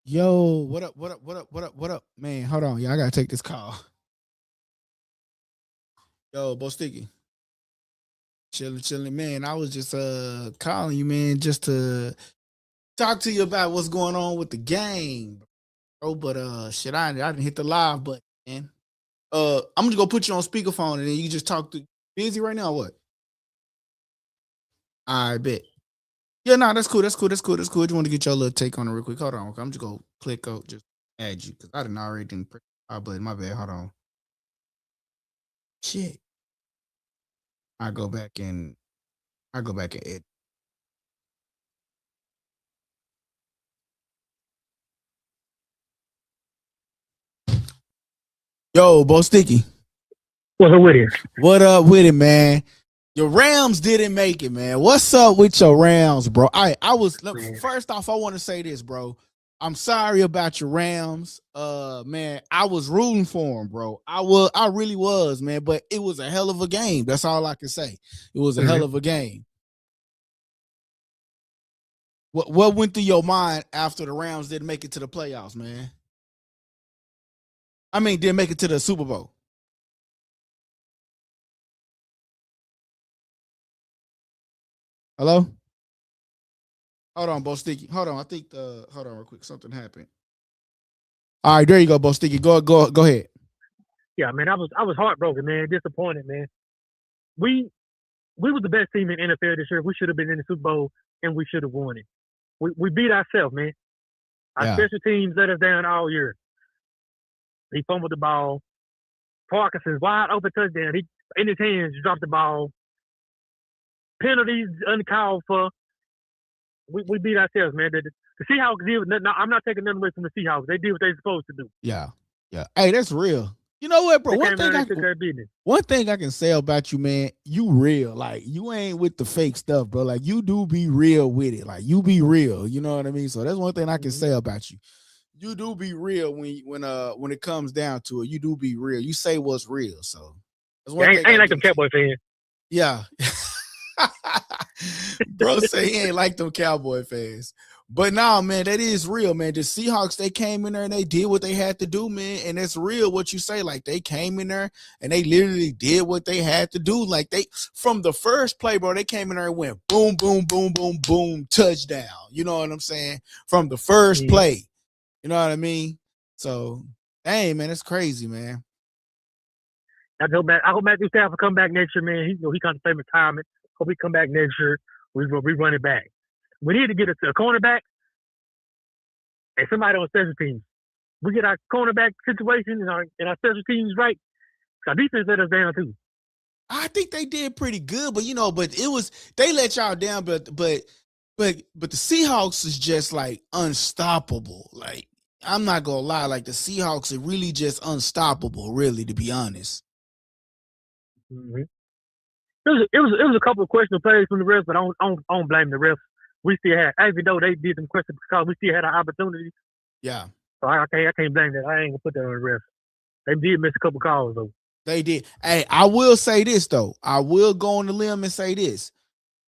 Yo, what up? What up? What up? What up? What up? Man, hold on. Yeah, I gotta take this call. Yo, Bo Sticky. Chilling, chilling, man. I was just calling you, man, just to talk to you about what's going on with the game, bro. But shit, I didn't hit the live button, man. I'm just gonna put you on speakerphone and then you just talk to busy right now or what? I bet. Yeah, no, that's cool. That's cool. That's cool. That's cool. Just want to get your little take on it real quick. Hold on. I'm just gonna click out, just add you because I didn't already didn't press our button. My bad. Hold on. Shit. I go back and edit. Yo, Bo Sticky. What's up with it? What up with it, man? Your Rams didn't make it, man. What's up with your Rams, bro? First off, I want to say this, bro. I'm sorry about your Rams. Man, I was rooting for them, bro. I really was, man, but it was a hell of a game. That's all I can say. It was a hell of a game. What went through your mind after the Rams didn't make it to the playoffs, man? I mean, didn't make it to the Super Bowl. Hello? Hold on, Bo Sticky. Hold on. I think hold on real quick. Something happened. All right, there you go, Bo Sticky. Go ahead. Yeah, man, I was heartbroken, man, disappointed, man. We was the best team in NFL this year. We should have been in the Super Bowl and we should have won it. We beat ourselves, man. Our special teams let us down all year. He fumbled the ball. Parkinson's wide open touchdown. He in his hands dropped the ball. Penalties uncalled for. We beat ourselves, man. The Seahawks did. I'm not taking nothing away from the Seahawks. They did what they're supposed to do. Yeah. Hey, that's real. You know what, bro? One thing I can say about you, man, you real. Like, you ain't with the fake stuff, bro. Like, you do be real with it. Like, you be real. You know what I mean? So that's one thing I can say about you. You do be real when it comes down to it. You do be real. You say what's real. So that's one thing. Ain't like them Cowboy fans. Yeah. Bro say he ain't like them Cowboy fans. But nah, man, that is real, man. The Seahawks, they came in there and they did what they had to do, man. And it's real what you say. Like, they came in there and they literally did what they had to do. Like, from the first play, bro, they came in there and went boom, boom, boom, boom, boom, touchdown. You know what I'm saying? From the first play. You know what I mean? So, dang, man, it's crazy, man. I hope Matthew Stafford come back next year, man. He contemplating retirement. Hope he come back next year. We run it back. We need to get a cornerback and somebody on special teams. We get our cornerback situation and our special teams right. Our defense let us down too. I think they did pretty good, but they let y'all down, but the Seahawks is just like unstoppable. Like, I'm not gonna lie, like the Seahawks are really just unstoppable, really, to be honest. Mm-hmm. It was a couple of questionable plays from the refs, but I don't blame the refs. We still had, even though they did some questions, because we still had our opportunities. Yeah. So I can't blame that. I ain't gonna put that on the refs. They did miss a couple calls though. They did. Hey, I will say this though. I will go on the limb and say this.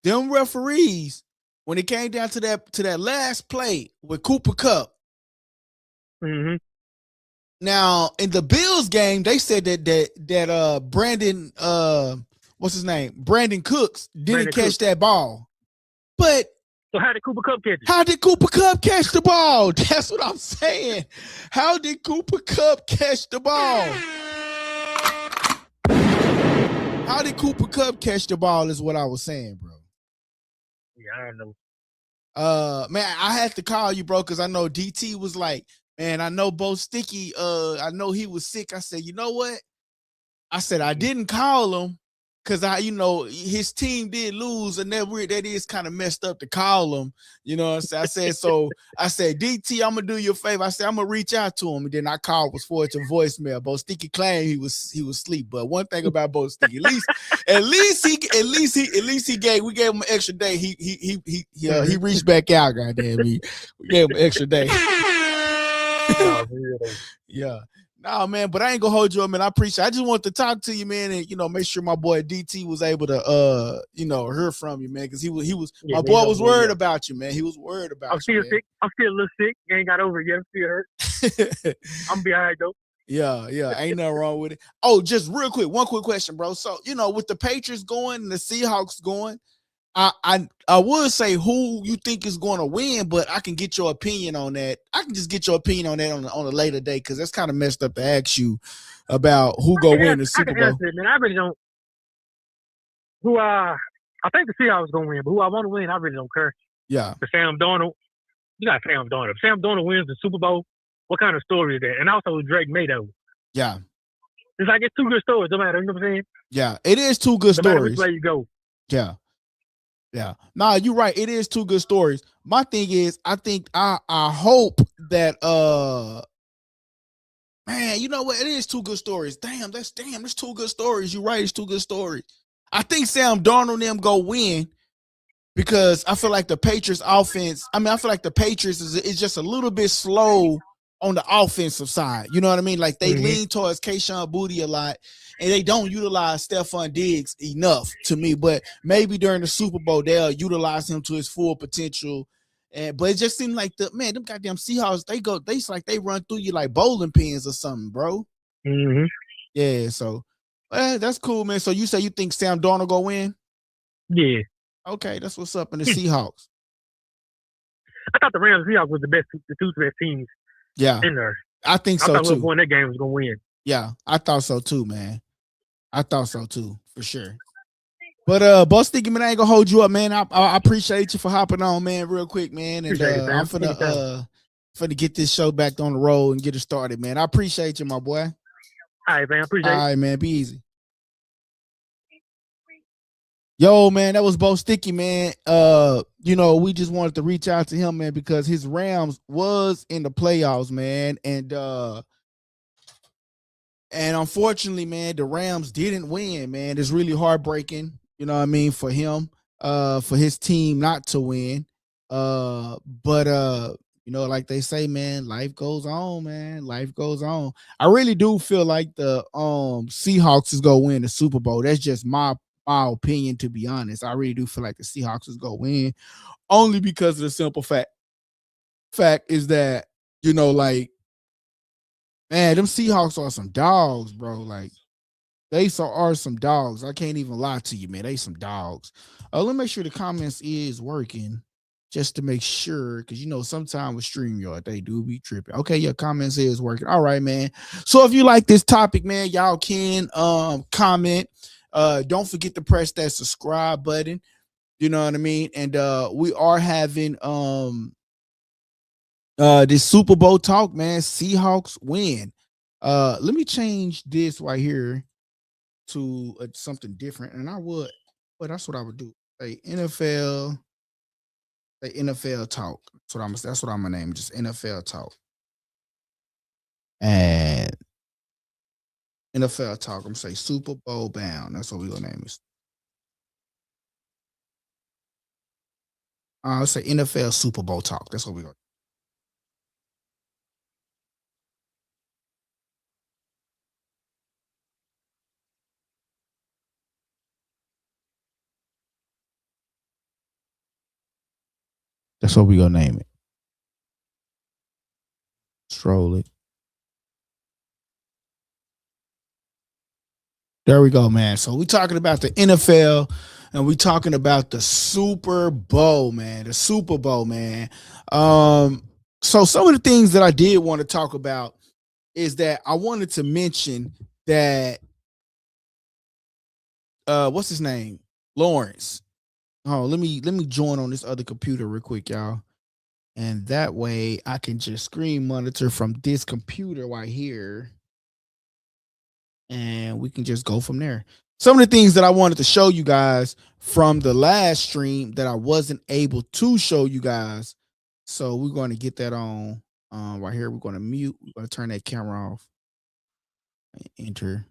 Them referees, when it came down to that last play with Cooper Kupp. Mm-hmm. Now in the Bills game, they said that Brandon what's his name? Brandon Cooks didn't catch that ball. But so how did Cooper Kupp catch it? How did Cooper Kupp catch the ball? That's what I'm saying. How did Cooper Kupp catch the ball? How did Cooper Kupp catch the ball is what I was saying, bro. Yeah, I don't know. Man, I had to call you, bro, because I know DT was like, man, I know Bo Sticky, I know he was sick. I said, you know what? I said, I didn't call him because his team did lose, and that is kind of messed up to call him. You know what I'm saying? I said, DT, I'm gonna do you a favor. I said, I'm gonna reach out to him. And then I called, was forwarded to voicemail. Bo Sticky claimed he was asleep. But one thing about Bo Sticky, at least he gave him an extra day. He reached back out, goddamn. We gave him an extra day. Yeah. Nah, man, but I ain't gonna hold you up, man. I appreciate it. I just want to talk to you, man, and make sure my boy DT was able to hear from you, man, because he was Yeah, my man, boy don't was worry. worried Yeah. about you, man. He was worried I'm about you, still sick. I'm still a little sick. Ain't got over it yet. I'm still hurt. man. I'm be all right though. Yeah, ain't nothing wrong with it. Oh, just real quick, one quick question, bro. So, with the Patriots going and the Seahawks going, I would say who you think is going to win, but I can get your opinion on that. I can just get your opinion on that on a later day because that's kind of messed up to ask you about who go win the I Super can Bowl. answer it, man. I really don't. I think the Seahawks gonna win, but who I want to win, I really don't care. Yeah, For Sam Darnold, you got Sam Darnold. If Sam Darnold wins the Super Bowl, what kind of story is that? And also Drake May though. yeah, It's like it's two good stories, no matter, you know what I'm saying? yeah. It is two good No matter which stories. way you go. Yeah. Yeah. Nah, you're right. It is two good stories. My thing is, I hope that man, you know what? It is two good stories. That's two good stories. You're right, it's two good stories. I think Sam Darnold and them go win because I feel like the Patriots offense, I feel like the Patriots is just a little bit slow on the offensive side. You know what I mean? Like they lean towards Kayshon Boutte a lot and they don't utilize Stephon Diggs enough to me, but maybe during the Super Bowl, they'll utilize him to his full potential. But it just seemed like them goddamn Seahawks, it's like they run through you like bowling pins or something, bro. Mm-hmm. Yeah, so that's cool, man. So you say you think Sam Darnold go win? Yeah. Okay, that's what's up in the Seahawks. I thought the Rams Seahawks was the two best teams Yeah, in there. I think I so thought too. whoever won that game was gonna win. Yeah, I thought so too, man. I thought so too, for sure. But Boss Sticky, man, I ain't gonna hold you up, man. I appreciate you for hopping on, man, real quick, man. And Appreciate it, Sam. I'm finna get this show back on the road and get it started, man. I appreciate you, my boy. All right, man. Appreciate it. All right, man. Be easy. Yo, man, that was Bo Sticky, man. We just wanted to reach out to him, man, because his Rams was in the playoffs, man, and unfortunately, man, the Rams didn't win, man. It's really heartbreaking, you know what I mean, for him, for his team not to win. But like they say, man, life goes on, man. Life goes on. I really do feel like the Seahawks is gonna win the Super Bowl. That's just my opinion, to be honest. I really do feel like the Seahawks is gonna win, only because of the simple fact is that, like, man, them Seahawks are some dogs, bro. Like, they are some dogs. I can't even lie to you, man. They some dogs. Let me make sure the comments is working just to make sure, because sometimes with StreamYard, they do be tripping. Okay, your comments is working. All right, man. So if you like this topic, man, y'all can comment. Don't forget to press that subscribe button. You know what I mean? And we are having this Super Bowl talk, man. Seahawks win. Let me change this right here to something different, and that's what I would do. Say NFL talk. That's what I'm gonna name, just NFL talk. And NFL talk, I'm gonna say Super Bowl bound. That's what we're gonna name it. I'll say NFL Super Bowl talk. That's what we're gonna. That's what we're gonna name it. Stroll it. There we go, man. So we're talking about the NFL and we're talking about the Super Bowl, man. The Super Bowl, man. So some of the things that I did want to talk about is that I wanted to mention that what's his name? Lawrence. Oh, let me join on this other computer real quick, y'all. And that way I can just screen monitor from this computer right here. And we can just go from there. Some of the things that I wanted to show you guys from the last stream that I wasn't able to show you guys. So we're going to get that on right here. We're going to mute. We're going to turn that camera off. Enter.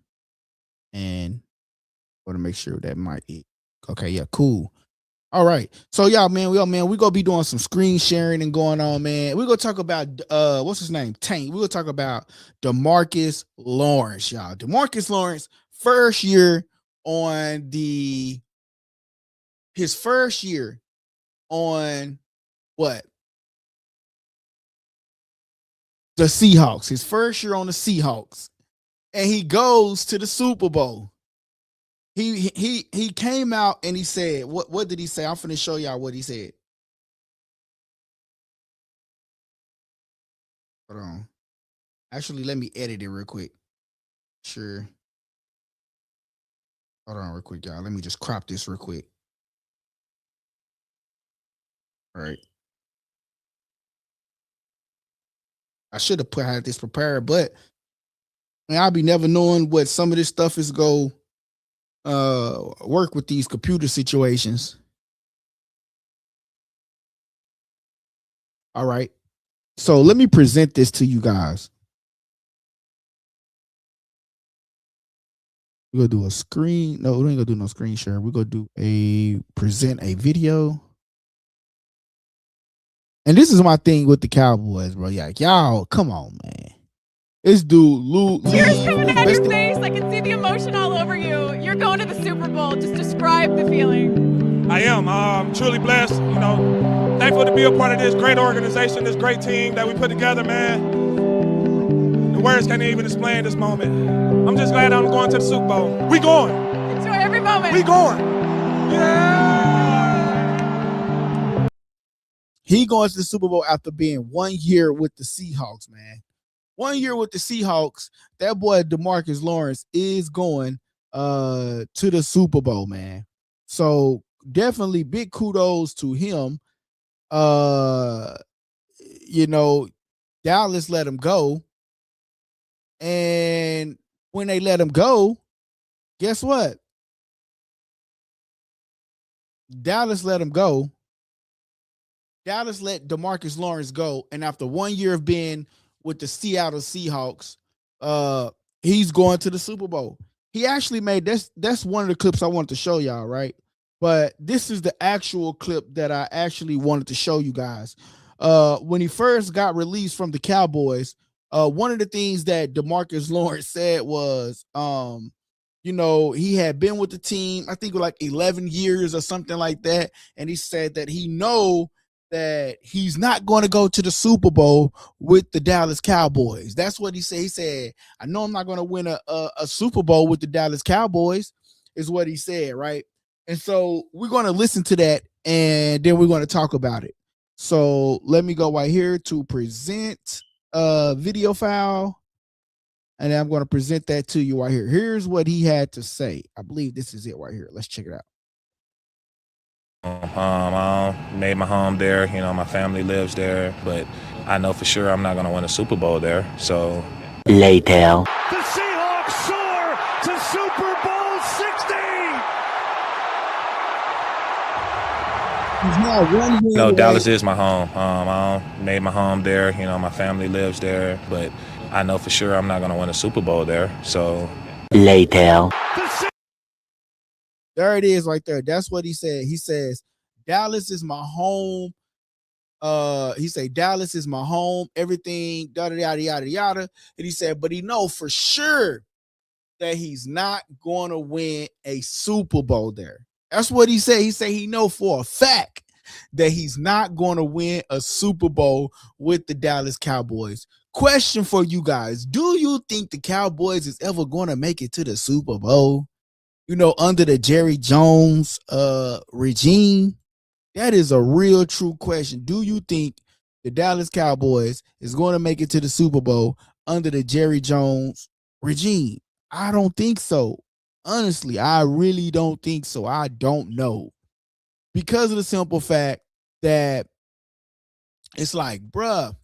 And want to make sure that might. Okay, yeah, cool. All right. So y'all, man, we gonna be doing some screen sharing and going on, man. We're gonna talk about what's his name? Tank. We're gonna talk about DeMarcus Lawrence, y'all. DeMarcus Lawrence, first year on his first year on what? The Seahawks. His first year on the Seahawks. And he goes to the Super Bowl. He came out and he said, what did he say? I'm finna show y'all what he said. Hold on. Actually, let me edit it real quick. Sure. Hold on real quick, y'all. Let me just crop this real quick. All right. I should have had this prepared, but man, I'll be never knowing what some of this stuff is go work with these computer situations. All right. So let me present this to you guys. We're gonna do a screen. No, we ain't gonna do no screen share. We're gonna do present a video. And this is my thing with the Cowboys, bro. Yeah, y'all, come on, man. This dude, Lou. Tears coming down your face. I can see the emotion all over you. You're going to the Super Bowl. Just describe the feeling. I am. I'm truly blessed. You know, thankful to be a part of this great organization, this great team that we put together, man. The words can't even explain this moment. I'm just glad I'm going to the Super Bowl. We going. Enjoy every moment. We going. Yeah. He going to the Super Bowl after being 1 year with the Seahawks, man. 1 year with the Seahawks. That boy DeMarcus Lawrence is going to the Super Bowl, man. So definitely big kudos to him. You know, Dallas let him go. And when they let him go, guess what? Dallas let him go. Dallas let DeMarcus Lawrence go. And after 1 year of being with the Seattle Seahawks, he's going to the Super Bowl. He actually made that's one of the clips I wanted to show y'all, right? But this is the actual clip that I actually wanted to show you guys. When he first got released from the Cowboys, one of the things that DeMarcus Lawrence said was, you know, he had been with the team, I think like 11 years or something like that. And he said that he know that he's not going to go to the Super Bowl with the Dallas Cowboys. That's what he said. He said, I know I'm not going to win a Super Bowl with the Dallas Cowboys, is what he said, right? And so we're going to listen to that, and then we're going to talk about it. So let me go right here to present a video file, and I'm going to present that to you right here. Here's what he had to say. I believe this is it right here. Let's check it out. I made my home there. You know, my family lives there, but I know for sure I'm not going to win a Super Bowl there. So later, the Seahawks soar to Super Bowl 60. No, Dallas is my home. I made my home there. You know, my family lives there, but I know for sure I'm not going to win a Super Bowl there. So later. There it is right there. That's what he said. He says, Dallas is my home. He said, Dallas is my home, everything, yada, yada, yada, yada. And he said, but he know for sure that he's not going to win a Super Bowl there. That's what he said. He said he know for a fact that he's not going to win a Super Bowl with the Dallas Cowboys. Question for you guys. Do you think the Cowboys is ever going to make it to the Super Bowl? You know, under the Jerry Jones regime? That is a real true question. Do you think the Dallas Cowboys is going to make it to the Super Bowl under the Jerry Jones regime? I don't think so. Honestly, I really don't think so. I don't know. Because of the simple fact that it's like, bruh,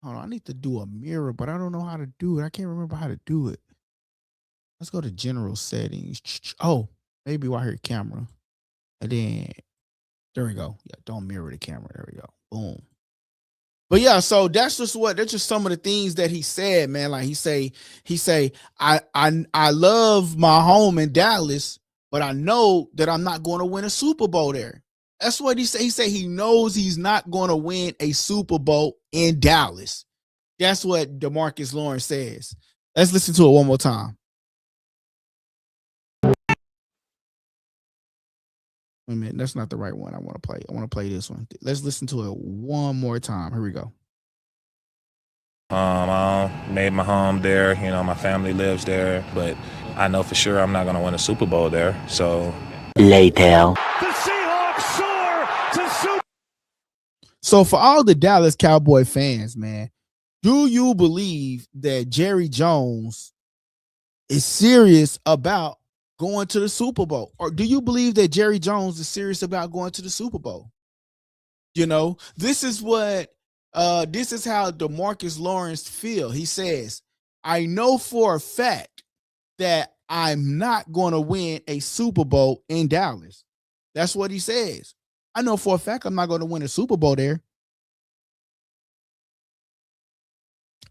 hold on, I need to do a mirror, but I don't know how to do it. I can't remember how to do it. Let's go to general settings. Oh, maybe right here, camera. And then, there we go. Yeah, don't mirror the camera. There we go. Boom. But yeah, so that's just some of the things that he said, man. Like he say, I love my home in Dallas, but I know that I'm not going to win a Super Bowl there. That's what he said. He said he knows he's not going to win a Super Bowl in Dallas. That's what DeMarcus Lawrence says. Let's listen to it one more time. Wait a minute, that's not the right one I want to play. I want to play this one. Let's listen to it one more time. Here we go. I made my home there. You know, my family lives there, but I know for sure I'm not going to win a Super Bowl there. So Later. The Seahawks soar to Super. So for all the Dallas Cowboy fans, man, do you believe that Jerry Jones is serious about going to the Super Bowl? Or do you believe that Jerry Jones is serious about going to the Super Bowl? You know, this is what this is how DeMarcus Lawrence feel. He says, I know for a fact that I'm not going to win a Super Bowl in Dallas. That's what he says. I know for a fact I'm not going to win a Super Bowl there.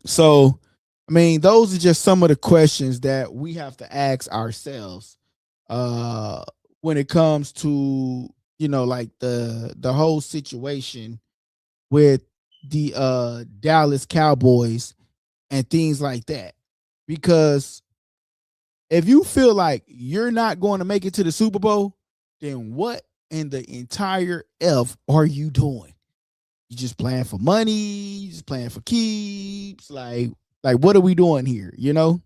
So, I mean, those are just some of the questions that we have to ask ourselves when it comes to, you know, like the whole situation with the Dallas Cowboys and things like that. Because if you feel like you're not going to make it to the Super Bowl, then what in the entire F are you doing? You just playing for money, you just playing for keeps, like what are we doing here, you know?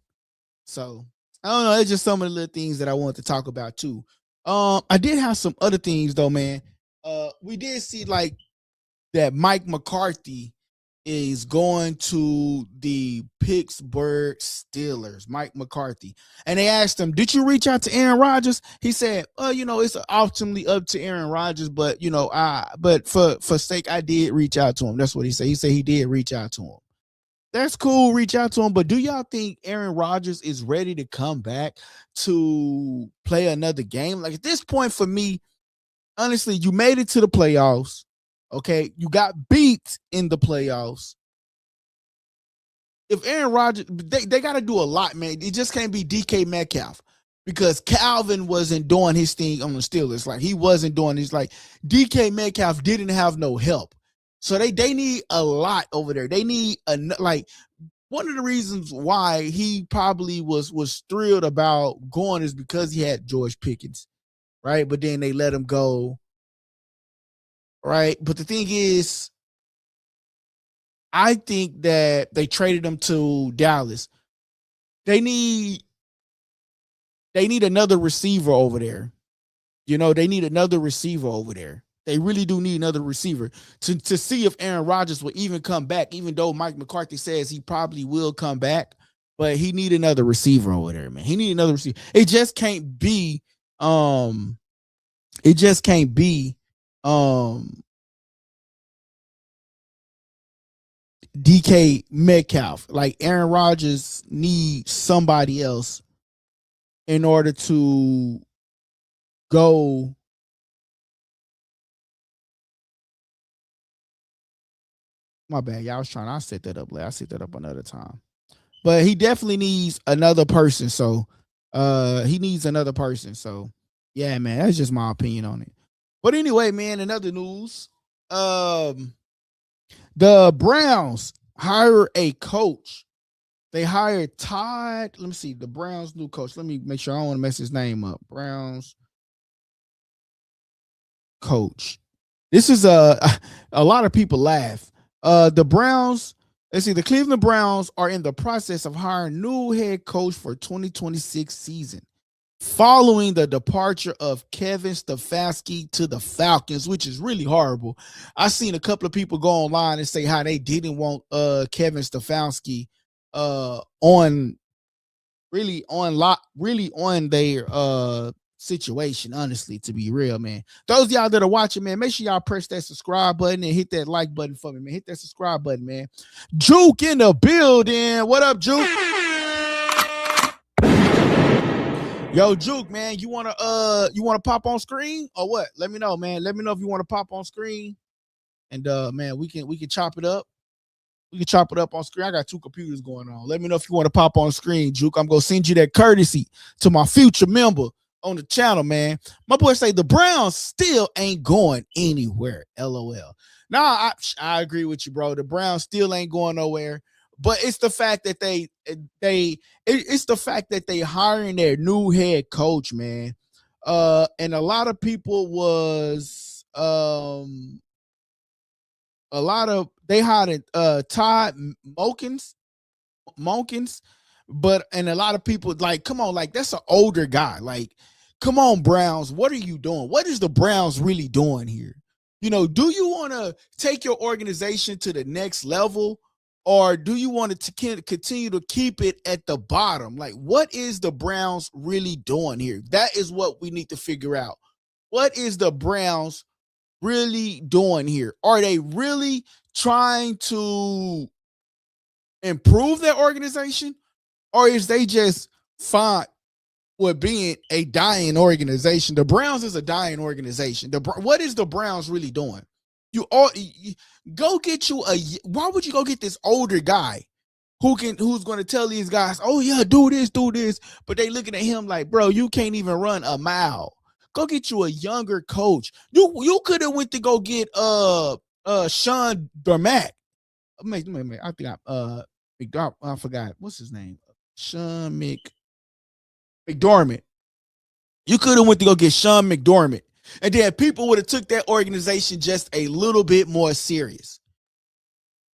So I don't know. It's just some of the little things that I wanted to talk about too. I did have some other things though, man. We did see like that Mike McCarthy is going to the Pittsburgh Steelers, Mike McCarthy. And they asked him, did you reach out to Aaron Rodgers? He said, you know, it's ultimately up to Aaron Rodgers, but, you know, but for sake, I did reach out to him. That's what he said. He said he did reach out to him. That's cool, reach out to him. But do y'all think Aaron Rodgers is ready to come back to play another game? Like at this point for me, honestly, you made it to the playoffs. Okay, you got beat in the playoffs. If Aaron Rodgers, they got to do a lot, man. It just can't be DK Metcalf because Calvin wasn't doing his thing on the Steelers. Like he wasn't doing his, like DK Metcalf didn't have no help. So they need a lot over there. They need like one of the reasons why he probably was thrilled about going is because he had George Pickens, right? But then they let him go. Right. But the thing is, I think that they traded him to Dallas. They need another receiver over there. You know, they need another receiver over there. They really do need another receiver to see if Aaron Rodgers will even come back, even though Mike McCarthy says he probably will come back. But he need another receiver over there, man. He need another receiver. It just can't be DK Metcalf. Like Aaron Rodgers needs somebody else in order to go. My bad, y'all. I set that up later. I set that up another time. But he definitely needs another person. So he needs another person. So yeah, man, that's just my opinion on it. But anyway, man, in other news, the Browns hire a coach. They hired Todd. Let me see. The Browns' new coach. Let me make sure I don't want to mess his name up. Browns coach. This is a lot of people laugh. The Browns, let's see, the Cleveland Browns are in the process of hiring new head coach for 2026 season, following the departure of Kevin Stefanski to the Falcons, which is really horrible. I've seen a couple of people go online and say how they didn't want Kevin Stefanski on their situation, honestly, to be real, man. Those of y'all that are watching, man, make sure y'all press that subscribe button and hit that like button for me, man. Hit that subscribe button, man. Juke in the building. What up, Juke? Yo, Juke, man, you wanna pop on screen or what? Let me know, man. Let me know if you want to pop on screen, and man, we can chop it up. We can chop it up on screen. I got two computers going on. Let me know if you want to pop on screen, Juke. I'm gonna send you that courtesy to my future member on the channel, man. My boy say the Browns still ain't going anywhere. LOL. Nah, I agree with you, bro. The Browns still ain't going nowhere. But it's the fact that it's the fact that they hiring their new head coach, man. And a lot of people was they hired Todd Monkins, but and a lot of people like, come on, like that's an older guy. Like, come on, Browns, what are you doing? What is the Browns really doing here? You know, do you want to take your organization to the next level, or do you want to continue to keep it at the bottom? Like, what is the Browns really doing here? That is what we need to figure out. What is the Browns really doing here? Are they really trying to improve their organization, or is they just fine with being a dying organization? The Browns is a dying organization. What is the Browns really doing? You go get you why would you go get this older guy who's going to tell these guys, oh yeah, do this, but they looking at him like, bro, you can't even run a mile. Go get you a younger coach. You could have went to go get Sean Dermack. I think I forgot what's his name. Sean McDormand. You could have went to go get Sean McDormand, and then people would have took that organization just a little bit more serious.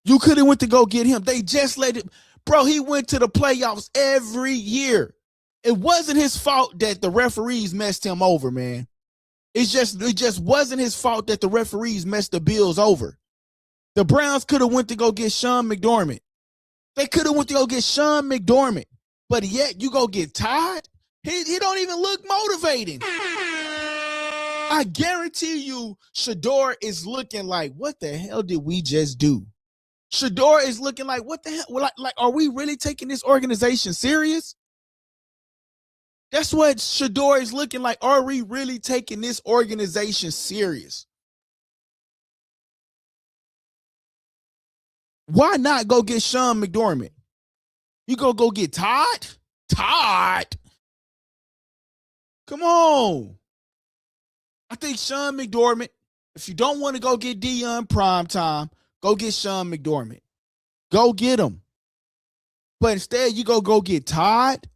You could have went to go get him. They just let it, bro. He went to the playoffs every year. It wasn't his fault that the referees messed him over, man. It just wasn't his fault that the referees messed the Bills over. The Browns could have went to go get Sean McDormand. They could have went to go get Sean McDormand, but yet you go get Todd. He don't even look motivating. I guarantee you, Shador is looking like, what the hell did we just do? Shador is looking like, what the hell? Like, are we really taking this organization serious? That's what Shador is looking like. Are we really taking this organization serious? Why not go get Sean McDormand? You go get Todd? Todd? Come on. I think Sean McDormand, if you don't want to go get Deion Primetime, go get Sean McDormand. Go get him. But instead, you go get Todd?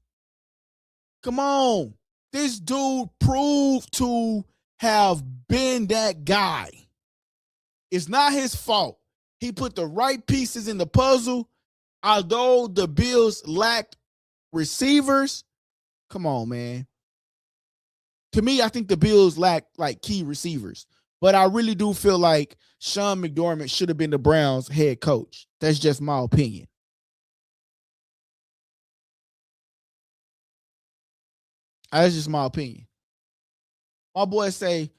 Come on. This dude proved to have been that guy. It's not his fault. He put the right pieces in the puzzle. Although the Bills lacked receivers, come on, man. To me, I think the Bills lack like key receivers. But I really do feel like Sean McDormand should have been the Browns head coach. That's just my opinion. That's just my opinion. My boy say,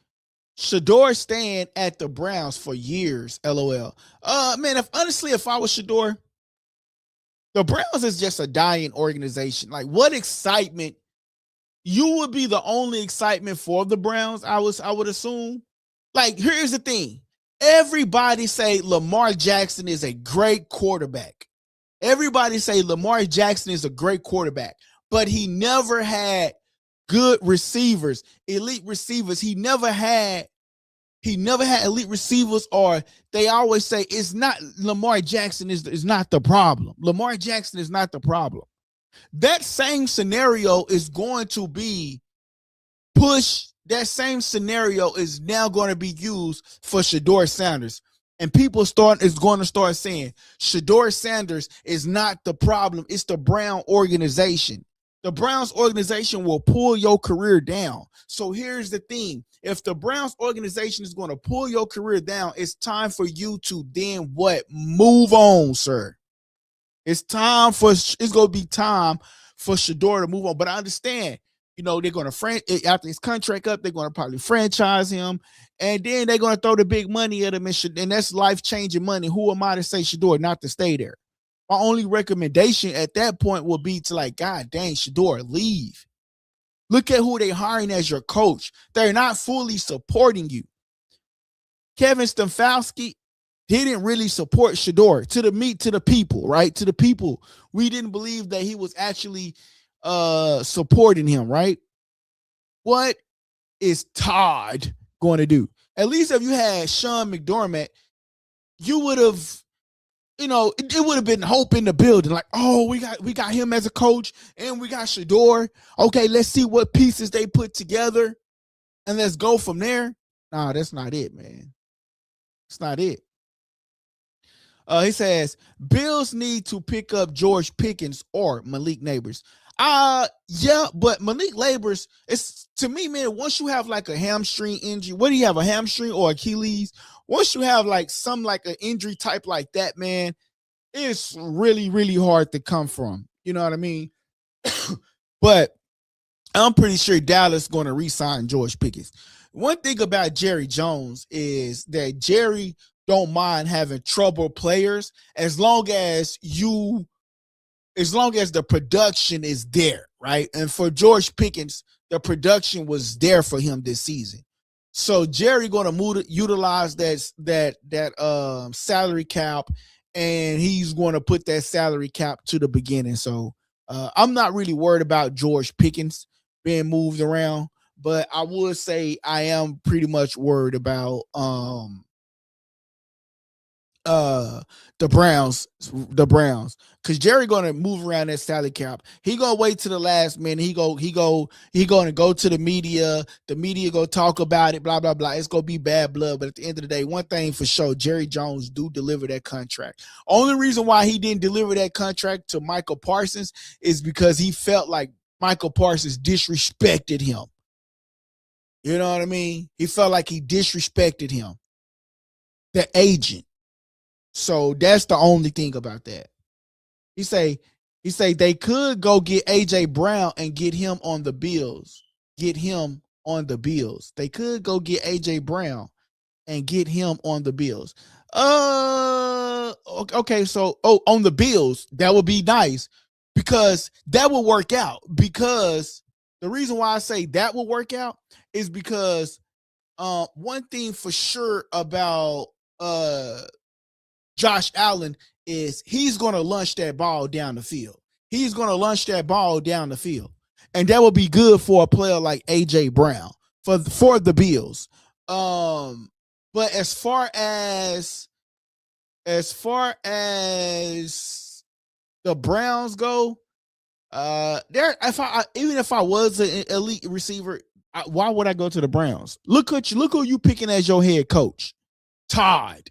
Shador staying at the Browns for years, LOL. Man, if I was Shador, the Browns is just a dying organization. Like, what excitement? You would be the only excitement for the Browns, I would assume. Like, here's the thing. Everybody say Lamar Jackson is a great quarterback. Everybody say Lamar Jackson is a great quarterback, but he never had good receivers, elite receivers. He never had elite receivers, or they always say it's not Lamar Jackson is not the problem. Lamar Jackson is not the problem. That same scenario is going to be pushed. That same scenario is now going to be used for Shador Sanders. And people is going to start saying Shador Sanders is not the problem. It's the Brown organization. The Browns organization will pull your career down. So here's the thing. If the Browns organization is going to pull your career down, it's time for you to then what? Move on, sir. It's going to be time for Shador to move on. But I understand, they're going to after his contract up, they're going to probably franchise him. And then they're going to throw the big money at him. And that's life-changing money. Who am I to say Shador not to stay there? My only recommendation at that point will be to God dang, Shador, leave. Look at who they're hiring as your coach. They're not fully supporting you. Kevin Stefanski, he didn't really support Shador to the people, right? To the people. We didn't believe that he was actually supporting him, right? What is Todd going to do? At least if you had Sean McDermott, you would have, it would have been hope in the building. Like, oh, we got him as a coach, and we got Shador. Okay, let's see what pieces they put together, and let's go from there. Nah, that's not it, man. It's not it. He says Bills need to pick up George Pickens or Malik Neighbors. Yeah, but Malik Neighbors, it's to me, man, once you have like a hamstring injury, what do you have, a hamstring or Achilles? Once you have like some like an injury type like that, man, it's really, really hard to come from. You know what I mean? But I'm pretty sure Dallas is going to re-sign George Pickens. One thing about Jerry Jones is that Jerry don't mind having trouble players as long as the production is there, right? And for George Pickens, the production was there for him this season. So Jerry going to utilize that salary cap, and he's going to put that salary cap to the beginning. So I'm not really worried about George Pickens being moved around, but I would say I am pretty much worried about the Browns, because Jerry gonna move around that salary cap. He gonna wait to the last minute. He gonna go to the media. The media gonna talk about it. Blah blah blah. It's gonna be bad blood. But at the end of the day, one thing for sure, Jerry Jones do deliver that contract. Only reason why he didn't deliver that contract to Michael Parsons is because he felt like Michael Parsons disrespected him. You know what I mean? He felt like he disrespected him, the agent. So that's the only thing about that. He say they could go get AJ Brown and get him on the Bills. They could go get AJ Brown and get him on the Bills. Okay, so on the Bills, that would be nice because that will work out. Because the reason why I say that will work out is because one thing for sure about Josh Allen is he's going to launch that ball down the field. And that would be good for a player like AJ Brown for the Bills. But as far as the Browns go, even if I was an elite receiver, why would I go to the Browns? Look who you picking as your head coach. Todd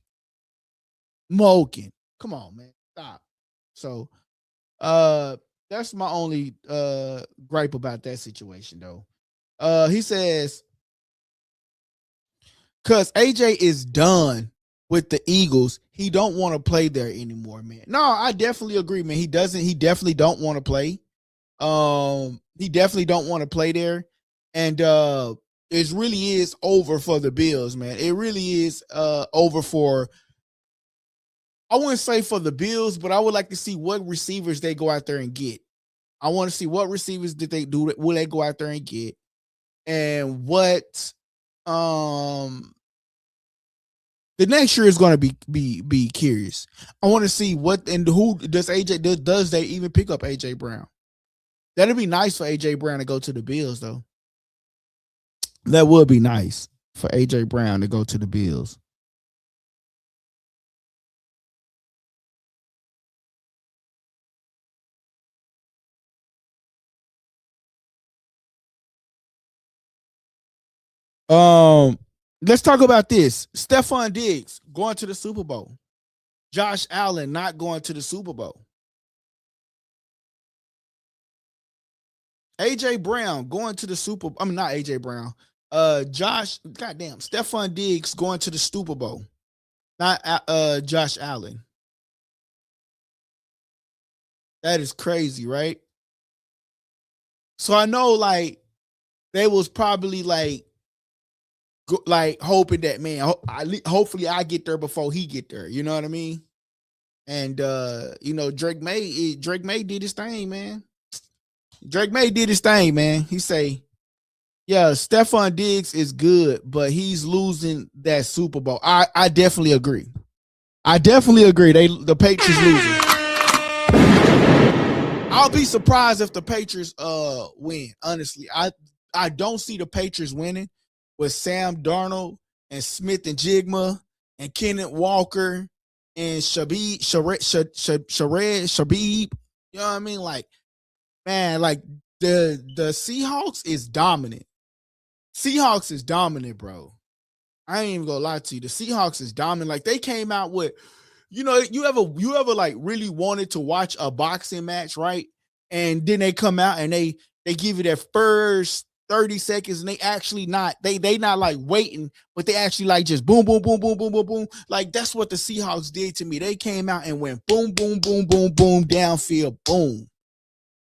Moken. Come on, man. Stop. So that's my only gripe about that situation, though. He says, because AJ is done with the Eagles, he don't want to play there anymore, man. No, I definitely agree, man. He definitely don't want to play. He definitely don't want to play there. And it really is over for the Bills, man. It really is over for, I wouldn't say for the Bills, but I would like to see what receivers they go out there and get. I want to see what receivers did they do, will they go out there and get, and what the next year is going to be curious. I want to see what and who does they even pick up AJ Brown? That'd be nice for AJ Brown to go to the Bills, though. That would be nice for AJ Brown to go to the Bills. Let's talk about this. Stephon Diggs going to the Super Bowl. Josh Allen not going to the Super Bowl. AJ Brown going to the Super Bowl. I mean, not AJ Brown. Stephon Diggs going to the Super Bowl. Not Josh Allen. That is crazy, right? So I know, like, they was probably like hoping that, man, hopefully I get there before he get there. You know what I mean? And Drake May did his thing, man. He say, yeah, Stephon Diggs is good, but he's losing that Super Bowl. I definitely agree. The Patriots losing. I'll be surprised if the Patriots win. Honestly, don't see the Patriots winning with Sam Darnold and Smith and Jigma and Kenneth Walker and Shabib. You know what I mean? Like, man, like the Seahawks is dominant. Seahawks is dominant, bro. I ain't even gonna lie to you. The Seahawks is dominant. Like, they came out with, you ever like really wanted to watch a boxing match, right? And then they come out and they give you their first 30 seconds and they actually not like waiting, but they actually like just boom, boom, boom, boom, boom, boom, boom. Like, that's what the Seahawks did to me. They came out and went boom, boom, boom, boom, boom, downfield, boom.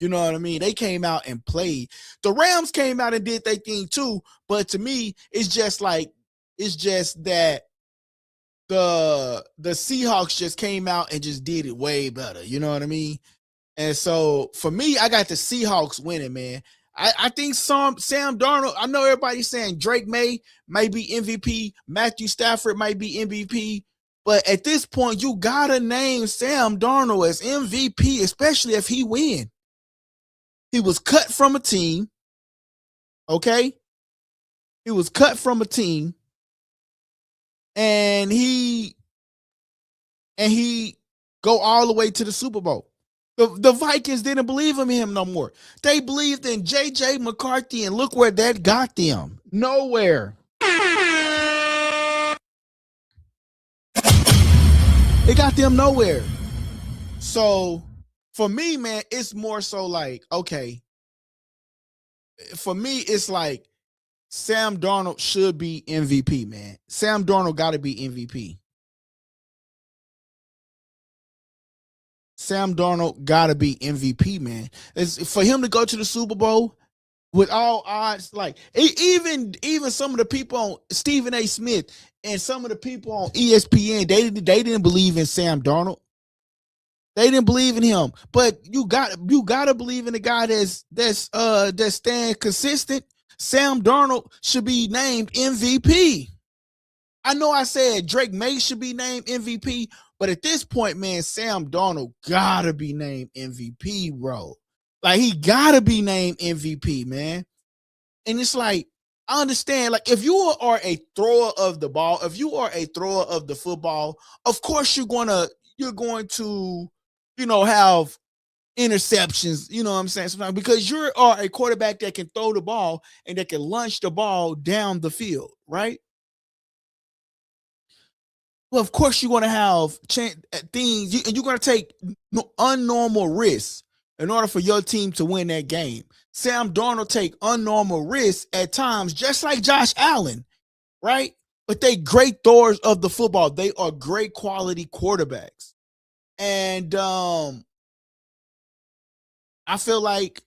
You know what I mean? They came out and played. The Rams came out and did their thing too, but to me, it's just that the Seahawks just came out and just did it way better. You know what I mean? And so for me, I got the Seahawks winning, man. I think Sam Darnold, I know everybody's saying Drake May might be MVP, Matthew Stafford might be MVP, but at this point, you gotta name Sam Darnold as MVP, especially if he win. He was cut from a team, okay? He was cut from a team, and he go all the way to the Super Bowl. The Vikings didn't believe in him no more. They believed in J.J. McCarthy, and look where that got them. Nowhere. It got them nowhere. So, for me, man, it's more so like, okay, for me, it's like Sam Darnold should be MVP, man. Sam Darnold got to be MVP. Sam Darnold got to be MVP, man. It's for him to go to the Super Bowl with all odds. Like, even some of the people on Stephen A. Smith and some of the people on ESPN, they didn't believe in Sam Darnold. They didn't believe in him. But you gotta believe in the guy that's staying consistent. Sam Darnold should be named MVP. I know I said Drake May should be named MVP, but at this point, man, Sam Darnold gotta be named MVP, bro. Like, he gotta be named MVP, man. And it's like, I understand, like, if you are a thrower of the ball, if you are a thrower of the football, of course you're going to, have interceptions, you know what I'm saying? Sometimes, because you are a quarterback that can throw the ball and that can launch the ball down the field, right? Well, of course, you're going to have things, and you're going to take unnormal risks in order for your team to win that game. Sam Darnold take unnormal risks at times, just like Josh Allen, right? But they great throwers of the football. They are great quality quarterbacks. And I feel like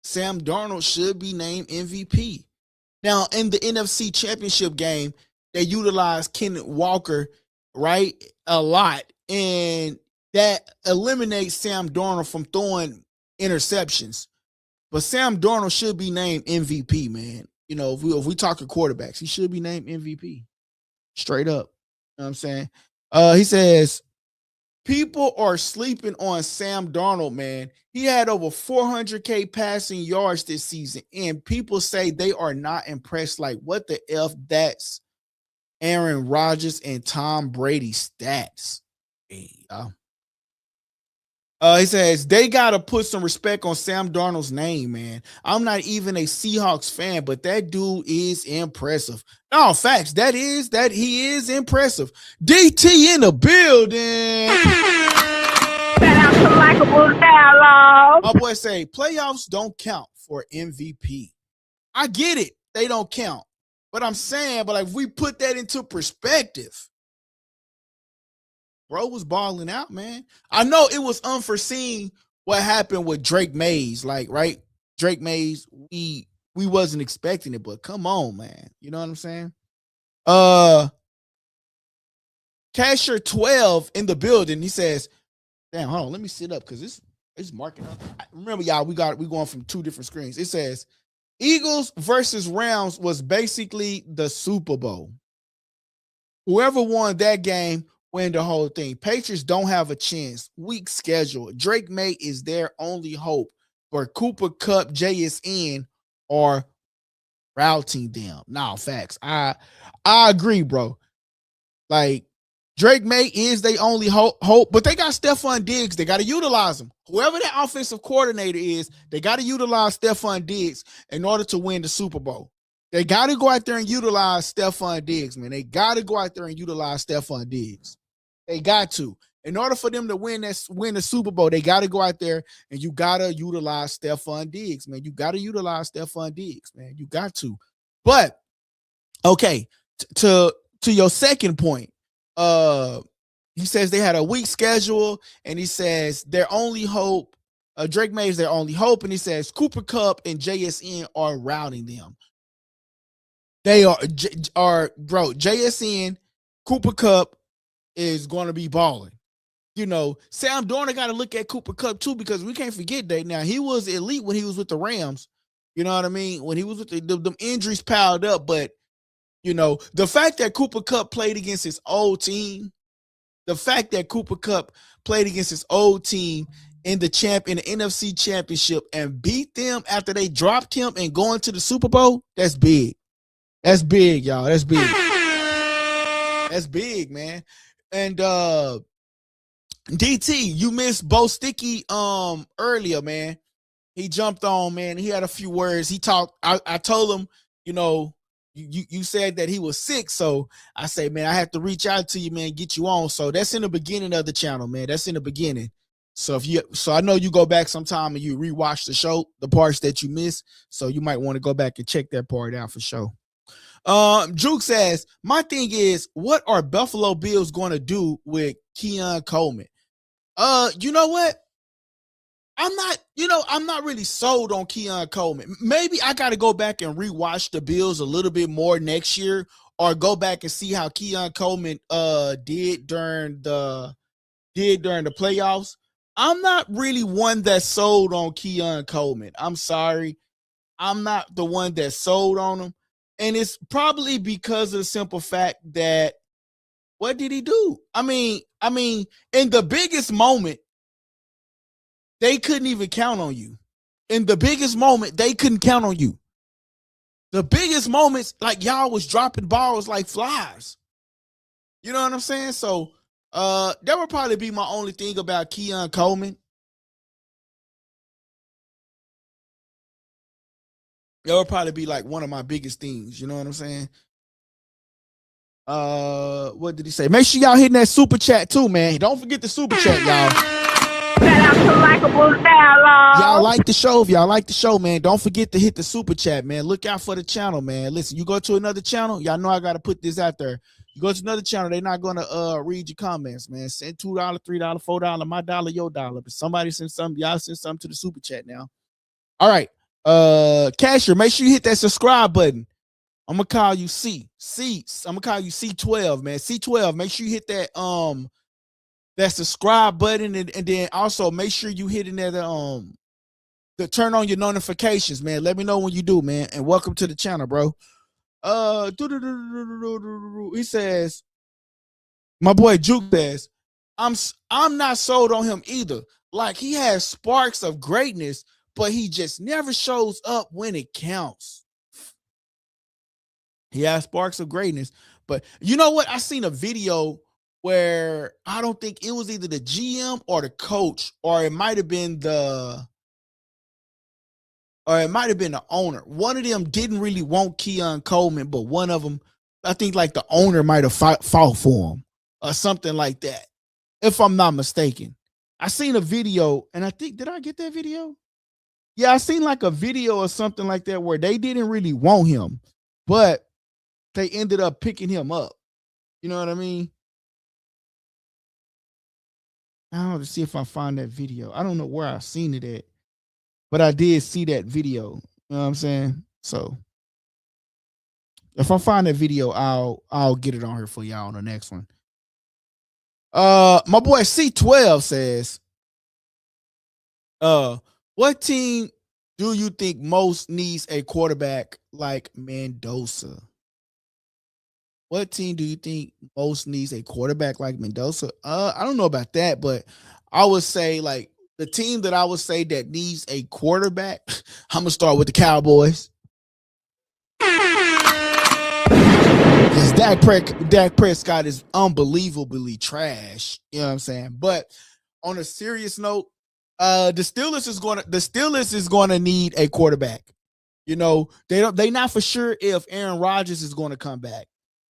Sam Darnold should be named MVP. Now, in the NFC Championship game, they utilized Kenneth Walker, right, a lot, and that eliminates Sam Darnold from throwing interceptions. But Sam Darnold should be named MVP, man. If we talking quarterbacks, he should be named MVP. Straight up. You know what I'm saying? He says, people are sleeping on Sam Darnold, man. He had over 400K passing yards this season, and people say they are not impressed. Like, what the F? That's Aaron Rodgers and Tom Brady stats. Hey, he says, they got to put some respect on Sam Darnold's name, man. I'm not even a Seahawks fan, but that dude is impressive. No, facts. That he is impressive. DT in the building. Shout out to LikeableDialogue. My boy say, playoffs don't count for MVP. I get it. They don't count. But I'm saying, like, if we put that into perspective, bro was balling out, man. I know it was unforeseen what happened with Drake Mays, like, right? Drake Mays, we wasn't expecting it, but come on, man. You know what I'm saying? Cashier 12 in the building. He says, damn, hold on, let me sit up because it's marking up. Remember, y'all, we going from two different screens. It says Eagles versus Rams was basically the Super Bowl. Whoever won that game win the whole thing. Patriots don't have a chance. Weak schedule. Drake May is their only hope. or Cooper Cup, JSN are routing them. Now, facts. I agree, bro. Like, Drake May is their only hope, but they got Stephon Diggs. They got to utilize him. Whoever that offensive coordinator is, they got to utilize Stephon Diggs in order to win the Super Bowl. They got to go out there and utilize Stephon Diggs, man. They got to go out there and utilize Stephon Diggs. They got to. In order for them to win the Super Bowl, they got to go out there and you got to utilize Stephon Diggs, man. You got to utilize Stephon Diggs, man. You got to. But, okay, to your second point, he says they had a weak schedule, and he says their only hope, Drake May is their only hope, and he says Cooper Cup and JSN are routing them. They are bro, JSN, Cooper Cup is going to be balling. You know, Sam Darnold got to look at Cooper Cup too, because we can't forget that now he was elite when he was with the Rams. You know what I mean? When he was with the injuries piled up, but you know, the fact that Cooper Cup played against his old team, in the NFC Championship and beat them after they dropped him and going to the Super Bowl, that's big. That's big, y'all. That's big. That's big, man. And DT, you missed Bo Sticky earlier, man. He jumped on, man. He had a few words. He talked. I told him, you know, you said that he was sick, so I say, man, I have to reach out to you, man, get you on. So that's in the beginning of the channel, man. That's in the beginning. So I know you go back sometime and you rewatch the show, the parts that you missed. So you might want to go back and check that part out for sure. Juke says, my thing is, what are Buffalo Bills going to do with Keon Coleman? You know what? I'm not really sold on Keon Coleman. Maybe I got to go back and rewatch the Bills a little bit more next year, or go back and see how Keon Coleman did during the playoffs. I'm not really one that's sold on Keon Coleman. I'm sorry. I'm not the one that's sold on him. And it's probably because of the simple fact that, what did he do? I mean, in the biggest moment, they couldn't even count on you. In the biggest moment, they couldn't count on you. The biggest moments, like, y'all was dropping balls like flies. You know what I'm saying? So that would probably be my only thing about Keon Coleman. That would probably be like one of my biggest things. You know what I'm saying? What did he say? Make sure y'all hitting that super chat too, man. Don't forget the super chat, y'all. Shout out to LikeableDialogue. Y'all like the show. If y'all like the show, man, don't forget to hit the super chat, man. Look out for the channel, man. Listen, you go to another channel, y'all know I got to put this out there. You go to another channel, they're not going to read your comments, man. Send $2, $3, $4, my dollar, your dollar. But somebody send something, y'all send something to the super chat now. All right. Casher, make sure you hit that subscribe button. I'm going to call you I'm going to call you C12, man. C12, make sure you hit that subscribe button, and then also make sure you hit in there the turn on your notifications, man. Let me know when you do, man. And welcome to the channel, bro. He says, my boy Juke says, I'm not sold on him either. Like, he has sparks of greatness, but he just never shows up when it counts. He has sparks of greatness, but you know what? I seen a video where I don't think it was either the GM or the coach, or it might have been the owner. One of them didn't really want Keon Coleman, but one of them, I think like the owner might have fought for him or something like that, if I'm not mistaken. I seen a video, and I think, did I get that video? Yeah, I seen like a video or something like that where they didn't really want him, but they ended up picking him up. You know what I mean? I don't have to see if I find that video. I don't know where I seen it at, but I did see that video. You know what I'm saying? So if I find that video, I'll get it on here for y'all on the next one. My boy C12 says, what team do you think most needs a quarterback like Mendoza? What team do you think most needs a quarterback like Mendoza? I don't know about that, but I would say like the team that I would say that needs a quarterback, I'm gonna start with the Cowboys. Because Dak Prescott is unbelievably trash. You know what I'm saying? But on a serious note, the Steelers is gonna need a quarterback. You know, they not for sure if Aaron Rodgers is going to come back.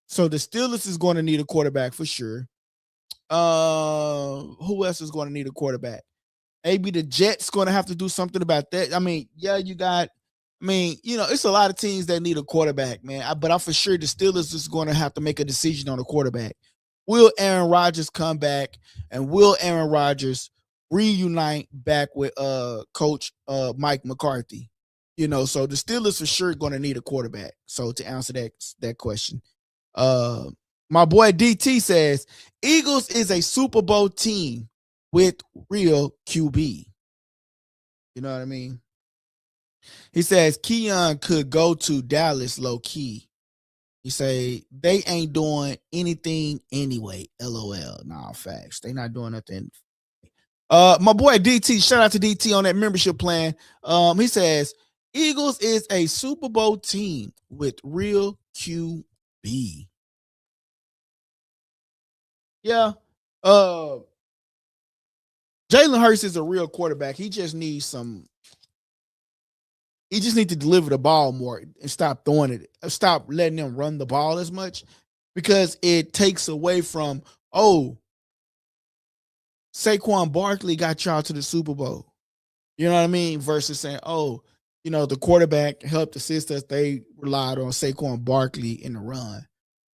So the Steelers is going to need a quarterback for sure. Who else is going to need a quarterback? Maybe the Jets going to have to do something about that. I mean, yeah, it's a lot of teams that need a quarterback, man. But I'm for sure the Steelers is going to have to make a decision on a quarterback. Will Aaron Rodgers come back, and will Aaron Rodgers reunite back with Coach Mike McCarthy? You know, so the Steelers for sure going to need a quarterback. So to answer that question, my boy DT says Eagles is a Super Bowl team with real QB. You know what I mean? He says Keon could go to Dallas low key. He say they ain't doing anything anyway. LOL. Nah, facts. They not doing nothing. My boy DT, shout out to DT on that membership plan. He says Eagles is a Super Bowl team with real QB. Yeah. Jalen Hurts is a real quarterback. He just needs to deliver the ball more and stop throwing it. Stop letting them run the ball as much, because it takes away from, Saquon Barkley got y'all to the Super Bowl. You know what I mean? Versus saying, the quarterback helped assist us. They relied on Saquon Barkley in the run,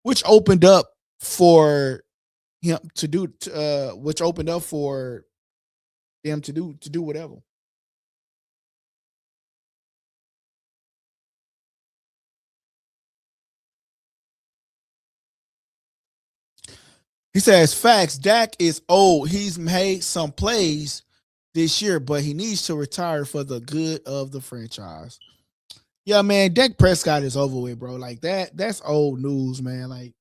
which opened up for him to do, which opened up for them to do whatever. He says, facts, Dak is old. He's made some plays this year, but he needs to retire for the good of the franchise. Yeah, man, Dak Prescott is over with, bro. Like that's old news, man. Like,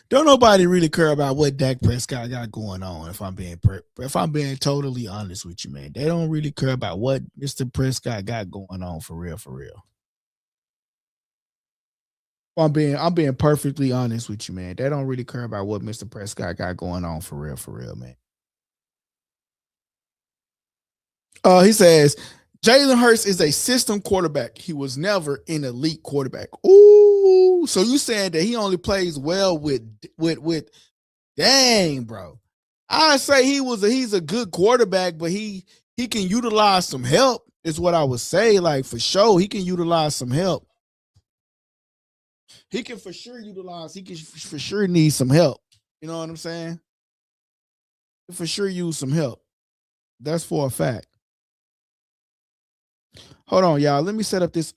don't nobody really care about what Dak Prescott got going on. If I'm being totally honest with you, man, they don't really care about what Mr. Prescott got going on for real, for real. I'm being perfectly honest with you, man. They don't really care about what Mr. Prescott got going on for real, man. He says Jalen Hurts is a system quarterback. He was never an elite quarterback. Ooh, so you saying that he only plays well with dang, bro. I say he's a good quarterback, but he can utilize some help, is what I would say. Like, for sure, he can utilize some help. He can for sure need some help. You know what I'm saying? For sure use some help. That's for a fact. Hold on, y'all. Let me set up this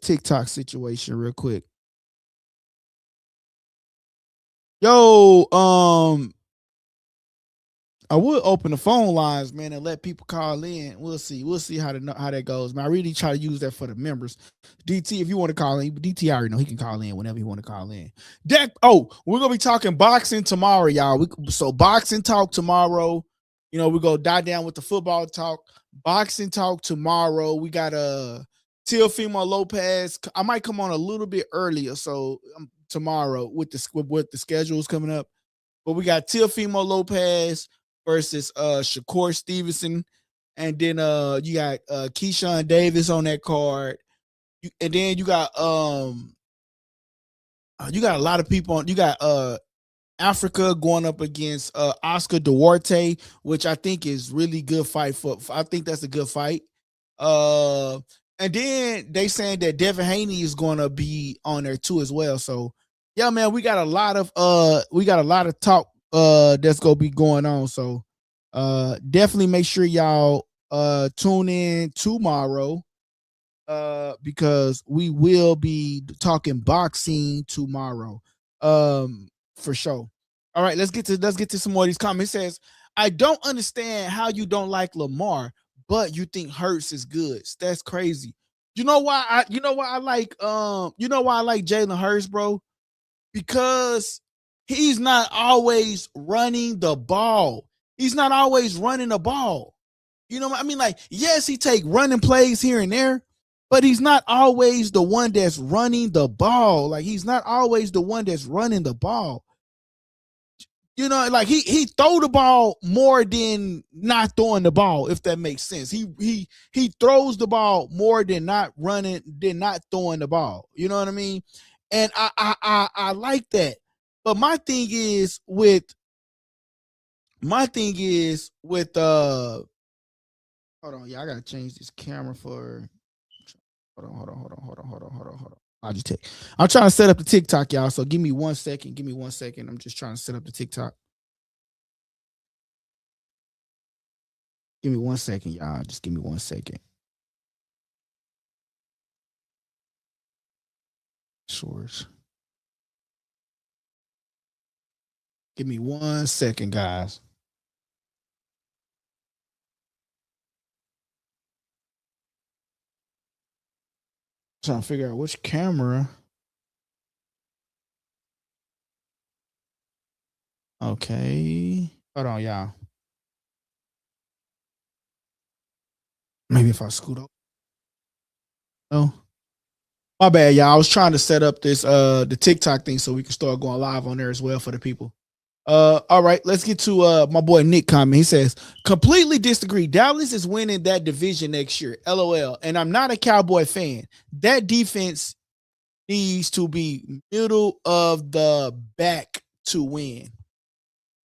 TikTok situation real quick. Yo, I would open the phone lines, man, and let people call in. We'll see how that goes, man. I really try to use that for the members. DT, if you want to call in, DT I already know he can call in whenever you want to call in. We're gonna be talking boxing tomorrow, y'all. So boxing talk tomorrow. You know, we're gonna die down with the football talk. Boxing talk tomorrow. We got Teofimo Lopez. I might come on a little bit earlier, so tomorrow with the schedules coming up. But we got Teofimo Lopez versus Shakur Stevenson, and then you got Keyshawn Davis on that card, and then you got a lot of people on. You got Africa going up against Oscar Duarte, which I think is really good fight I think that's a good fight. And then they saying that Devin Haney is going to be on there too as well. So yeah, man, we got a lot of talk that's gonna be going on. So definitely make sure y'all tune in tomorrow because we will be talking boxing tomorrow. For sure. All right, let's get to some more of these comments. It says, I don't understand how you don't like Lamar, but you think Hurts is good. That's crazy. You know why I like Jalen Hurts, bro? Because he's not always running the ball. He's not always running the ball. You know what I mean? Like, yes, he take running plays here and there, but he's not always the one that's running the ball. Like, he's not always the one that's running the ball. You know, like he throw the ball more than not throwing the ball, if that makes sense. He throws the ball more than not throwing the ball. You know what I mean? And I like that. But my thing is with hold on, yeah, I gotta change this camera for hold on. I'll just take. I'm trying to set up the TikTok, y'all. So give me 1 second. I'm just trying to set up the TikTok. Give me 1 second, y'all. Just give me 1 second. Source. Give me 1 second, guys. Trying to figure out which camera. Okay. Hold on, y'all. Maybe if I scoot up. Oh. My bad, y'all. I was trying to set up this the TikTok thing so we can start going live on there as well for the people. All right, let's get to my boy Nick comment. He says, completely disagree. Dallas is winning that division next year. LOL. And I'm not a Cowboy fan. That defense needs to be middle of the back to win.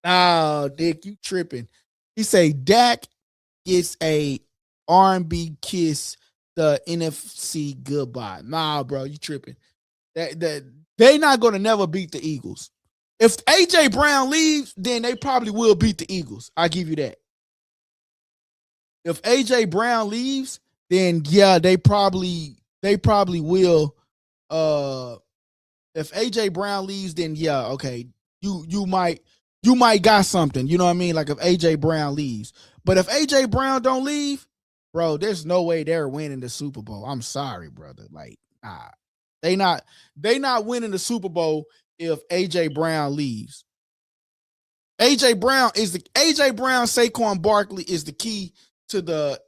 Oh, Dick, you tripping. He say Dak gets a R&B kiss, the NFC goodbye. Nah, bro, you tripping. That they not gonna never beat the Eagles. If AJ Brown leaves, then they probably will beat the Eagles. I give you that. If AJ Brown leaves, then yeah, they probably will. If AJ Brown leaves, then yeah, okay, you might got something. You know what I mean? Like if AJ Brown leaves, but if AJ Brown don't leave, bro, there's no way they're winning the Super Bowl. I'm sorry, brother. Like, nah, they not winning the Super Bowl if AJ Brown leaves. AJ Brown, Saquon Barkley is the key to the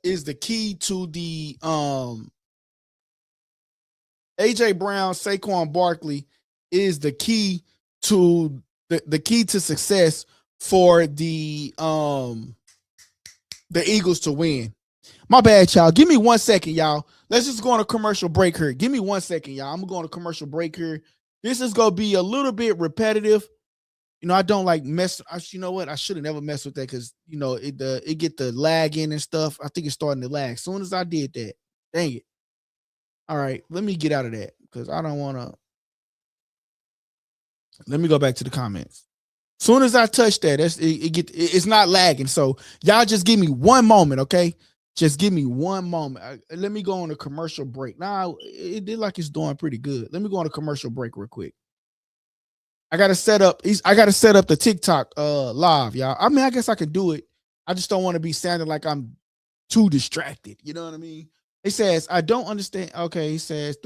AJ Brown, Saquon Barkley is the key to the key to success for the Eagles to win. My bad, y'all. Give me 1 second, y'all. Let's just go on a commercial break here. Give me 1 second, y'all. I'm gonna go on a commercial break here. This is gonna be a little bit repetitive. You know, I don't like mess. You know what? I should have never messed with that because you know it get the lag in and stuff. I think it's starting to lag. As soon as I did that, dang it. All right, let me get out of that because I don't want to. Let me go back to the comments. Soon as I touch that, it's not lagging. So y'all just give me one moment, okay? Just give me one moment. Let me go on a commercial break. Now it did like it's doing pretty good. Let me go on a commercial break real quick. I gotta set up the TikTok live, y'all. I mean, I guess I could do it. I just don't want to be sounding like I'm too distracted. You know what I mean? He says, I don't understand. Okay, he says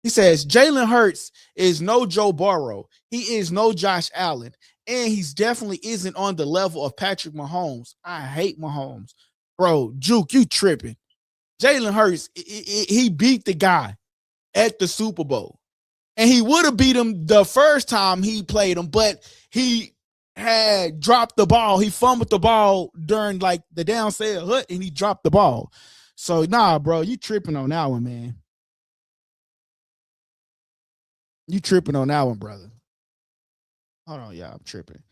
Jalen Hurts is no Joe Burrow. He is no Josh Allen. And he's definitely isn't on the level of Patrick Mahomes. I hate Mahomes. Bro, Juke, you tripping. Jalen Hurts, he beat the guy at the Super Bowl. And he would have beat him the first time he played him, but he had dropped the ball. He fumbled the ball during like the downfield hut and he dropped the ball. So nah, bro, you tripping on that one, man. You tripping on that one, brother. Hold on, y'all. I'm tripping.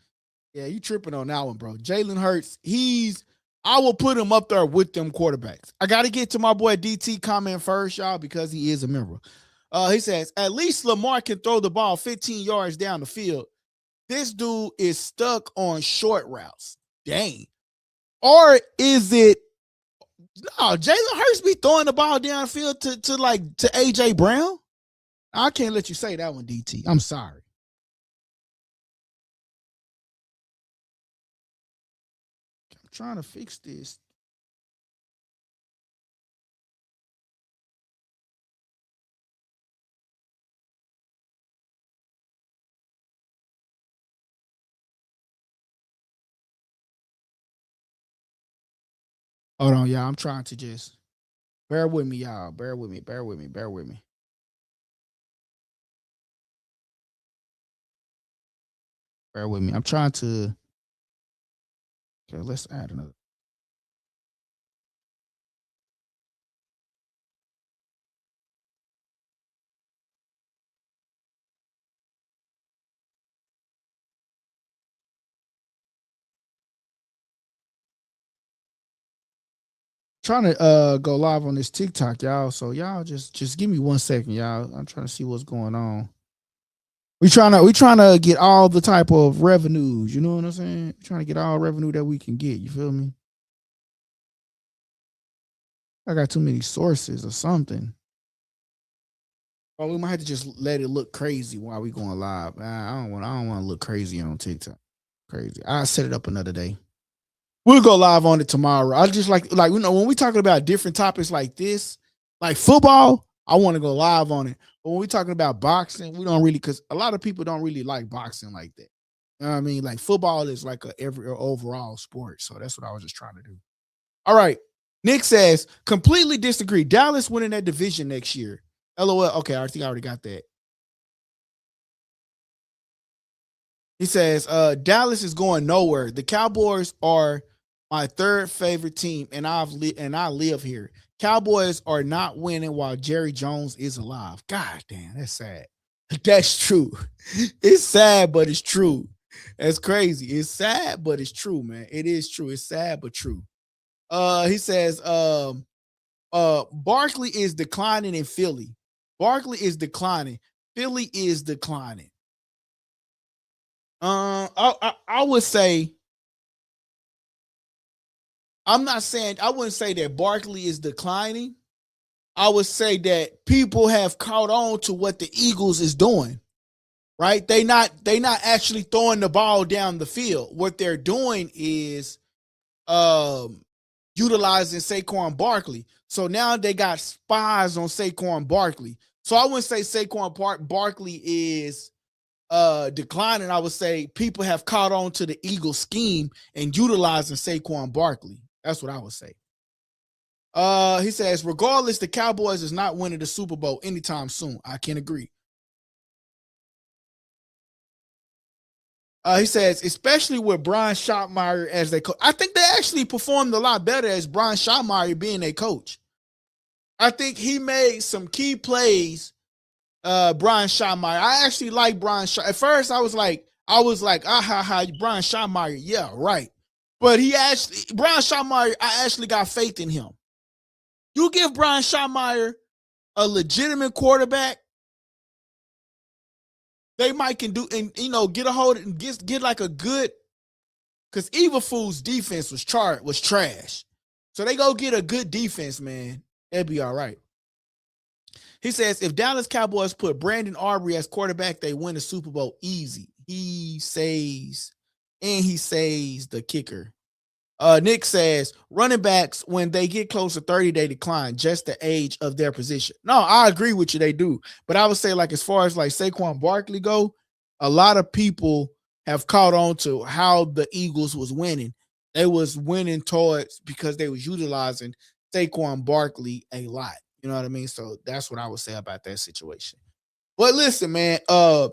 Yeah, you tripping on that one, bro. Jalen Hurts, I will put him up there with them quarterbacks. I got to get to my boy DT comment first, y'all, because he is a member. He says, at least Lamar can throw the ball 15 yards down the field. This dude is stuck on short routes. Dang. Or is it, no, Jalen Hurts be throwing the ball downfield to AJ Brown? I can't let you say that one, DT. I'm sorry. I'm trying to fix this. Hold on, y'all. I'm trying to just bear with me, y'all. Bear with me. Bear with me. Bear with me. Bear with me. I'm trying to. Okay, let's add another. Trying to go live on this TikTok, y'all. So y'all just give me 1 second, y'all. I'm trying to see what's going on. We trying to get all the type of revenues. You know what I'm saying? We're trying to get all revenue that we can get. You feel me? I got too many sources or something. Or we might have to just let it look crazy while we going live. I don't want to look crazy on TikTok. Crazy. I'll set it up another day. We'll go live on it tomorrow. I just like when we talking about different topics like this, like football, I want to go live on it. But when we talking about boxing, we don't really, because a lot of people don't really like boxing like that. You know what I mean? Like football is like every overall sport. So that's what I was just trying to do. All right. Nick says, completely disagree. Dallas winning that division next year. LOL. Okay, I think I already got that. He says, Dallas is going nowhere. The Cowboys are my third favorite team, and I live here. Cowboys are not winning while Jerry Jones is alive. God damn, that's sad. That's true. It's sad, but it's true. That's crazy. It's sad, but it's true, man. It is true. It's sad, but true. He says, Barkley is declining in Philly. Barkley is declining. Philly is declining. I would say, I wouldn't say that Barkley is declining. I would say that people have caught on to what the Eagles is doing, right? They not actually throwing the ball down the field. What they're doing is utilizing Saquon Barkley. So now they got spies on Saquon Barkley. So I wouldn't say Saquon Barkley is declining. I would say people have caught on to the Eagles scheme and utilizing Saquon Barkley. That's what I would say. He says, regardless, the Cowboys is not winning the Super Bowl anytime soon. I can agree. He says, especially with Brian Schottenheimer as their coach. I think they actually performed a lot better as Brian Schottenheimer being a coach. I think he made some key plays. Brian Schottenheimer. I actually like Brian Schottenheimer. At first, I was like, Brian Schottenheimer. Yeah, right. But Brian Schottenheimer, I actually got faith in him. You give Brian Schottenheimer a legitimate quarterback, they might can do, and get a hold and get like a good, because Evilfool's defense was trash. So they go get a good defense, man. It'd be all right. He says, if Dallas Cowboys put Brandon Aubrey as quarterback, they win the Super Bowl easy. He says the kicker. Nick says, running backs, when they get close to 30, they decline, just the age of their position. No, I agree with you. They do. But I would say, like, as far as like Saquon Barkley go, a lot of people have caught on to how the Eagles was winning. They was winning because they was utilizing Saquon Barkley a lot. You know what I mean? So that's what I would say about that situation. But listen, man, the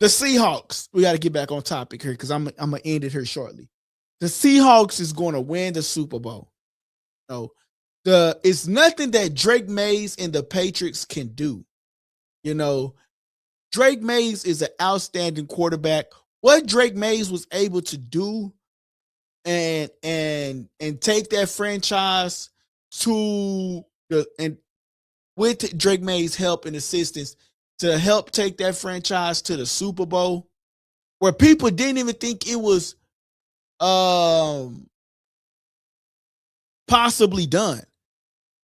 Seahawks, we got to get back on topic here because I'm going to end it here shortly. The Seahawks is going to win the Super Bowl. It's nothing that Drake Mays and the Patriots can do. Drake Mays is an outstanding quarterback. What Drake Mays was able to do and take that franchise with Drake Mays' help and assistance to help take that franchise to the Super Bowl, where people didn't even think it was possibly done,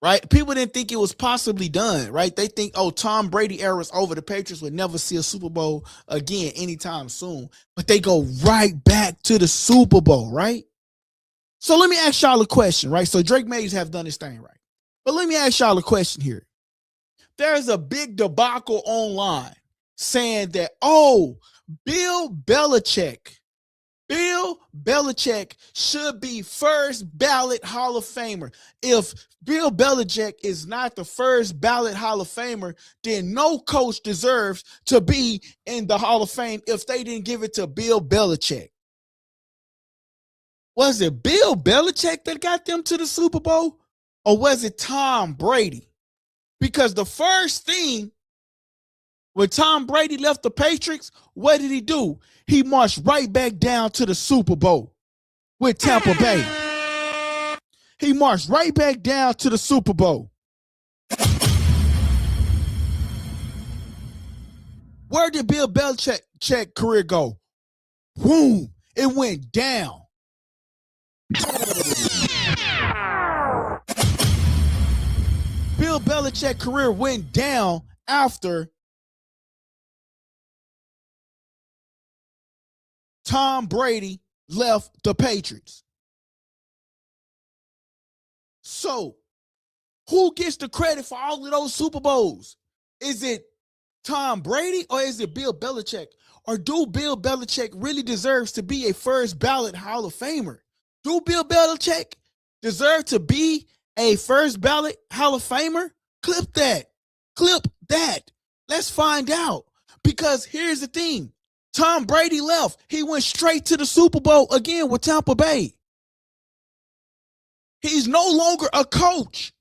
right? People didn't think it was possibly done, right? They think, Tom Brady era is over. The Patriots would never see a Super Bowl again anytime soon. But they go right back to the Super Bowl, right? So let me ask y'all a question, right? So Drake Mays have done his thing, right? But let me ask y'all a question here. There's a big debacle online saying that, Bill Belichick Bill Belichick should be first ballot Hall of Famer. If Bill Belichick is not the first ballot Hall of Famer, then no coach deserves to be in the Hall of Fame if they didn't give it to Bill Belichick. Was it Bill Belichick that got them to the Super Bowl, or was it Tom Brady? Because the first thing, when Tom Brady left the Patriots, what did he do? He marched right back down to the Super Bowl with Tampa Bay. He marched right back down to the Super Bowl. Where did Bill Belichick's career go? Boom. It went down. Bill Belichick's career went down after Tom Brady left the Patriots. So, who gets the credit for all of those Super Bowls? Is it Tom Brady or is it Bill Belichick? Or do Bill Belichick really deserves to be a first ballot Hall of Famer? Do Bill Belichick deserve to be a first ballot Hall of Famer? Clip that. Clip that. Let's find out. Because here's the thing. Tom Brady left. He went straight to the Super Bowl again with Tampa Bay. He's no longer a coach.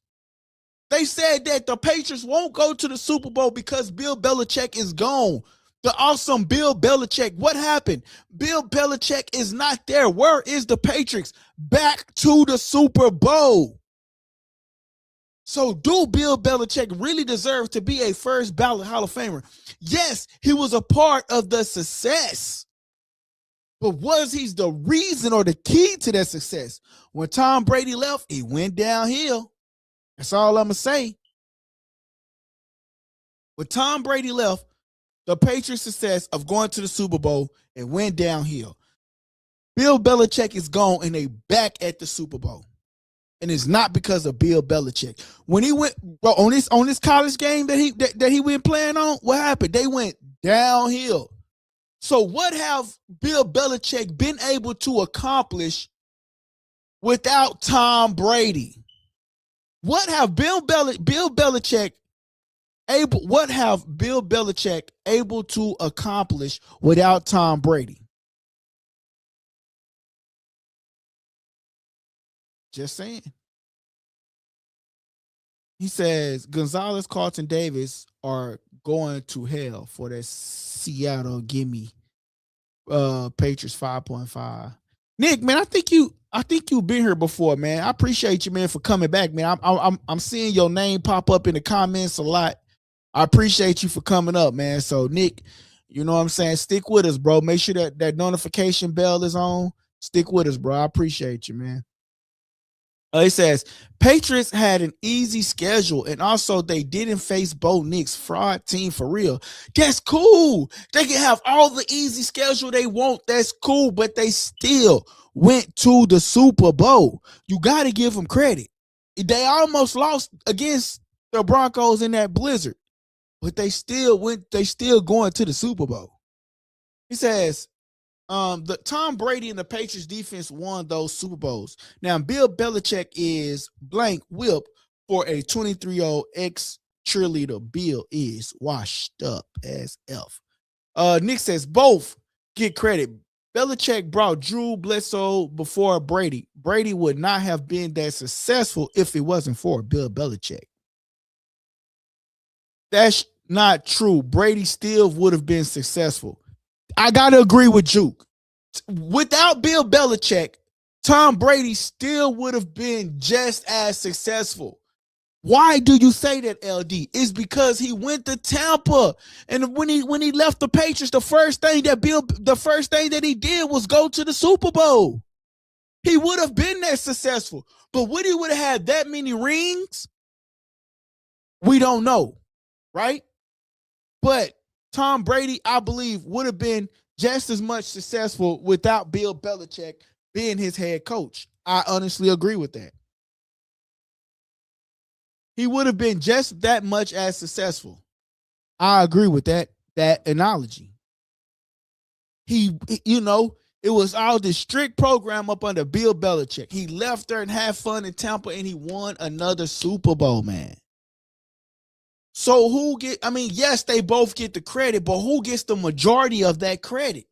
They said that the Patriots won't go to the Super Bowl because Bill Belichick is gone. The awesome Bill Belichick. What happened? Bill Belichick is not there. Where is the Patriots? Back to the Super Bowl. So do Bill Belichick really deserve to be a first ballot Hall of Famer? Yes, he was a part of the success. But was he the reason or the key to that success? When Tom Brady left, he went downhill. That's all I'm going to say. When Tom Brady left, the Patriots' success of going to the Super Bowl, it went downhill. Bill Belichick is gone and they back at the Super Bowl. And it's not because of Bill Belichick. When he went on this college game that he went playing on, what happened? They went downhill. So what have Bill Belichick been able to accomplish without Tom Brady? What have Bill Belichick able to accomplish without Tom Brady? Just saying. He says Gonzalez, Carlton Davis are going to hell for that Seattle gimme Patriots 5.5. Nick, man, I think you've been here before, man. I appreciate you, man, for coming back, man. I'm seeing your name pop up in the comments a lot. I appreciate you for coming up, man. So Nick, you know what I'm saying? Stick with us, bro. Make sure that notification bell is on. Stick with us, bro. I appreciate you, man. It says Patriots had an easy schedule, and also they didn't face Bo Nix fraud team for real. That's cool. They can have all the easy schedule they want. That's cool, but they still went to the Super Bowl. You got to give them credit. They almost lost against the Broncos in that blizzard, but they still going to the Super Bowl. He says, the Tom Brady and the Patriots defense won those Super Bowls. Now, Bill Belichick is blank whip for a 23-year-old ex-cheerleader. Bill is washed up as F. Nick says both get credit. Belichick brought Drew Bledsoe before Brady. Brady would not have been that successful if it wasn't for Bill Belichick. That's not true. Brady still would have been successful. I got to agree with Juke. Without Bill Belichick, Tom Brady still would have been just as successful. Why do you say that, LD? It's because he went to Tampa, and when he left the Patriots, the first thing that he did was go to the Super Bowl. He would have been that successful, but would he would have had that many rings? We don't know, right? But Tom Brady, I believe, would have been just as much successful without Bill Belichick being his head coach. I honestly agree with that. He would have been just that much as successful. I agree with that analogy. If It was all this strict program up under Bill Belichick. He left there and had fun in Tampa, and he won another Super Bowl, man. So yes, they both get the credit, but who gets the majority of that credit?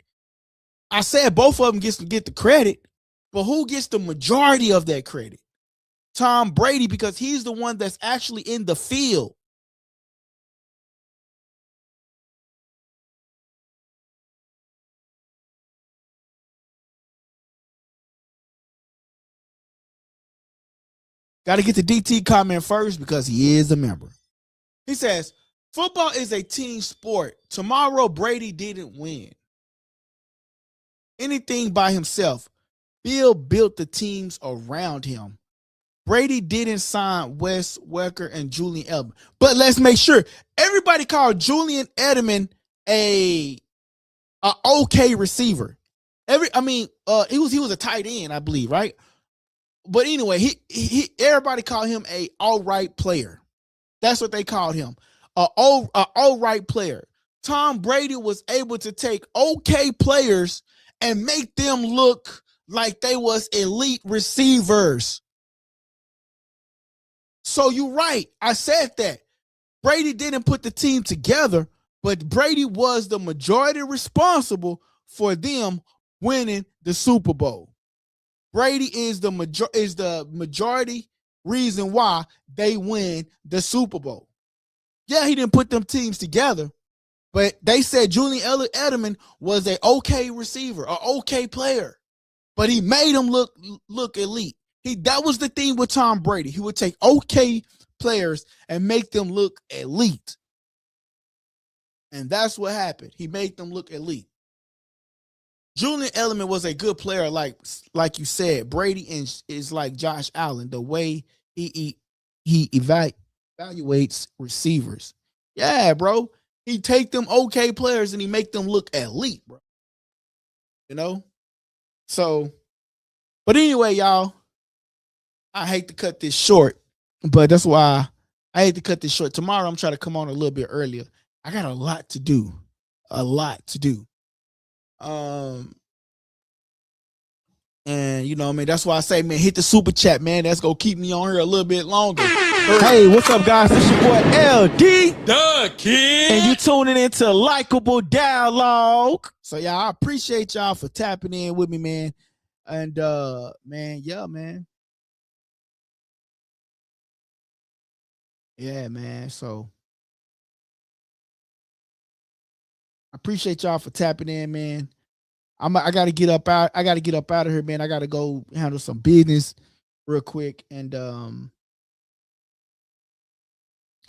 I said both of them get the credit, but who gets the majority of that credit? Tom Brady, because he's the one that's actually in the field. Got to get the DT comment first because he is a member. He says, football is a team sport. Tomorrow, Brady didn't win anything by himself. Bill built the teams around him. Brady didn't sign Wes Welker and Julian Edelman. But let's make sure everybody called Julian Edelman a okay receiver. He was a tight end, I believe, right? But anyway, everybody called him a all right player. That's what they called him. A all right player. Tom Brady was able to take okay players and make them look like they was elite receivers. So you're right. I said that. Brady didn't put the team together, but Brady was the majority responsible for them winning the Super Bowl. Brady is the majority reason why they win the Super Bowl. Yeah, he didn't put them teams together, but they said Julian Edelman was an okay receiver, an okay player, but he made him look elite. That was the thing with Tom Brady. He would take okay players and make them look elite. And that's what happened. He made them look elite. Julian Edelman was a good player, like you said. Brady is like Josh Allen, the way he evaluates receivers. Yeah, bro. He take them okay players and he make them look elite, bro. You know? So, but anyway, y'all, I hate to cut this short, but that's why I hate to cut this short. Tomorrow, I'm trying to come on a little bit earlier. I got a lot to do. And you know what I mean, that's why I say, man, hit the super chat, man. That's gonna keep me on here a little bit longer. Hey, what's up, guys? It's your boy LD, the kid, and you tuning into Likeable Dialogue. So y'all, I appreciate y'all for tapping in with me, man. And man, yeah, man. So I appreciate y'all for tapping in, man. I gotta get up out of here, man. I gotta go handle some business real quick. And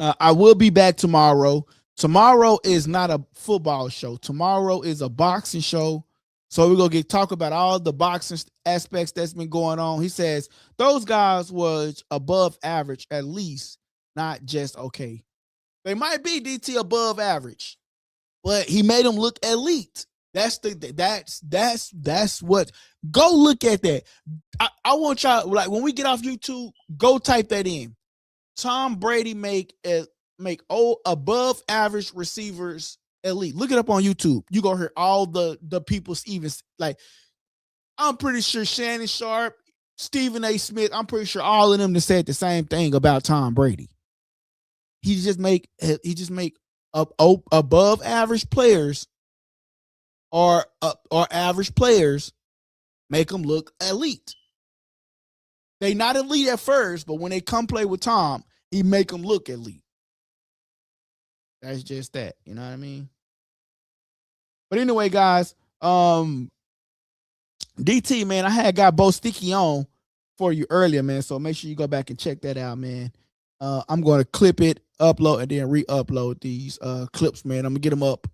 I will be back tomorrow. Tomorrow is not a football show. Tomorrow is a boxing show. So we're gonna talk about all the boxing aspects that's been going on. He says those guys was above average, at least, not just okay. They might be DT above average, but he made them look elite. That's what. Go look at that. I want y'all, like, when we get off YouTube, go type that in. Tom Brady make above average receivers elite. Look it up on YouTube. You gonna hear all the people's, even like, I'm pretty sure Shannon Sharp, Stephen A. Smith, I'm pretty sure all of them that said the same thing about Tom Brady. He just make above average players or average players, make them look elite. They not elite at first, but when they come play with Tom, he make them look elite. That's just that. You know what I mean? But anyway, guys, DT, man, I had got Bo Sticky on for you earlier, man. So make sure you go back and check that out, man. I'm going to clip it, upload, and then re-upload these clips, man. I'm going to get them up.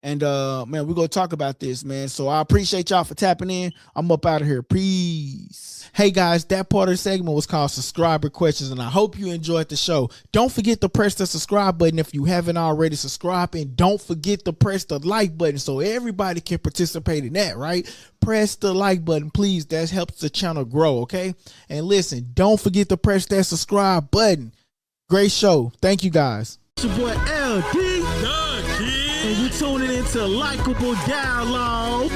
And, man, we're going to talk about this, man. So I appreciate y'all for tapping in. I'm up out of here. Peace. Hey, guys, that part of the segment was called Subscriber Questions, and I hope you enjoyed the show. Don't forget to press the subscribe button if you haven't already subscribed, and don't forget to press the like button so everybody can participate in that, right? Press the like button, please. That helps the channel grow, okay? And listen, don't forget to press that subscribe button. Great show. Thank you, guys. It's your boy LD. And you tuning into Likeable Dialogue.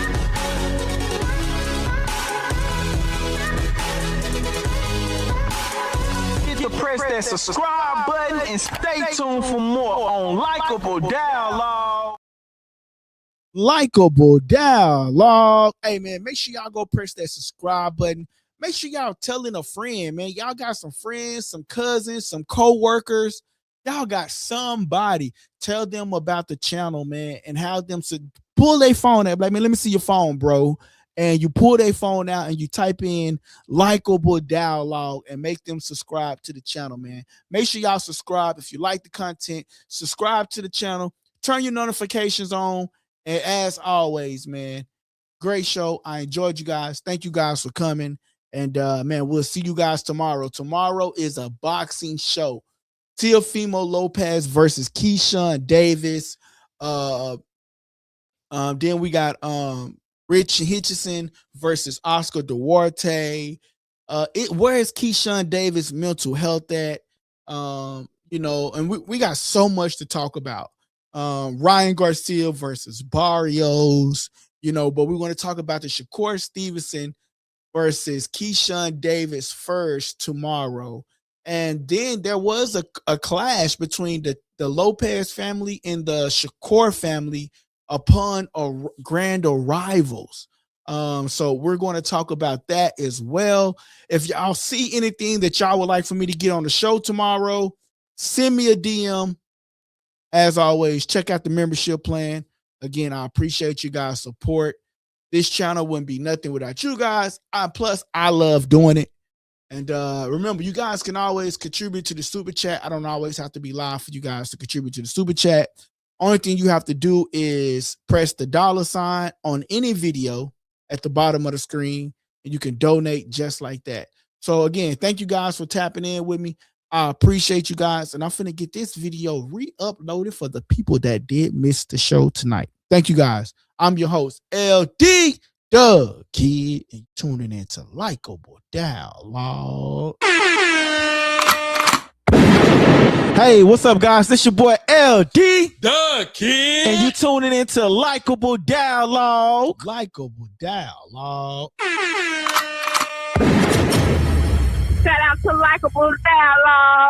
to press that subscribe button and stay tuned for more on Likeable Dialogue. Likeable Dialogue. Hey, man, make sure y'all go press that subscribe button. Make sure y'all telling a friend, man. Y'all got some friends, some cousins, some co-workers. Y'all got somebody. Tell them about the channel, man, and have them to pull their phone out. Like, man, let me see your phone, bro. And you pull their phone out and you type in Likeable Dialogue and make them subscribe to the channel, man. Make sure y'all subscribe. If you like the content, subscribe to the channel. Turn your notifications on. And as always, man, great show. I enjoyed you guys. Thank you guys for coming. And, man, we'll see you guys tomorrow. Tomorrow is a boxing show. Teofimo Lopez versus Keyshawn Davis. Then we got Rich Hitchison versus Oscar Duarte. Where is Keyshawn Davis' mental health at? You know, and we got so much to talk about. Ryan Garcia versus Barrios, you know, but we're going to talk about the Shakur Stevenson versus Keyshawn Davis first tomorrow. And then there was a clash between the Lopez family and the Shakur family upon grand arrivals. So we're going to talk about that as well. If y'all see anything that y'all would like for me to get on the show tomorrow, send me a DM. As always, check out the membership plan. Again, I appreciate you guys' support. This channel wouldn't be nothing without you guys. Plus, I love doing it. And remember, you guys can always contribute to the super chat. I don't always have to be live for you guys to contribute to the super chat. Only thing you have to do is press the $ on any video at the bottom of the screen, and you can donate just like that. So again, thank you guys for tapping in with me. I appreciate you guys, and I'm finna get this video re-uploaded for the people that did miss the show tonight. Thank you guys. I'm your host, LD Doug Kid, and tuning into Likeable Dialogue. Hey, what's up, guys? This your boy LD Doug Kid, and you tuning into Likeable Dialogue. Likeable Dialogue. Shout out to Likeable Dialogue.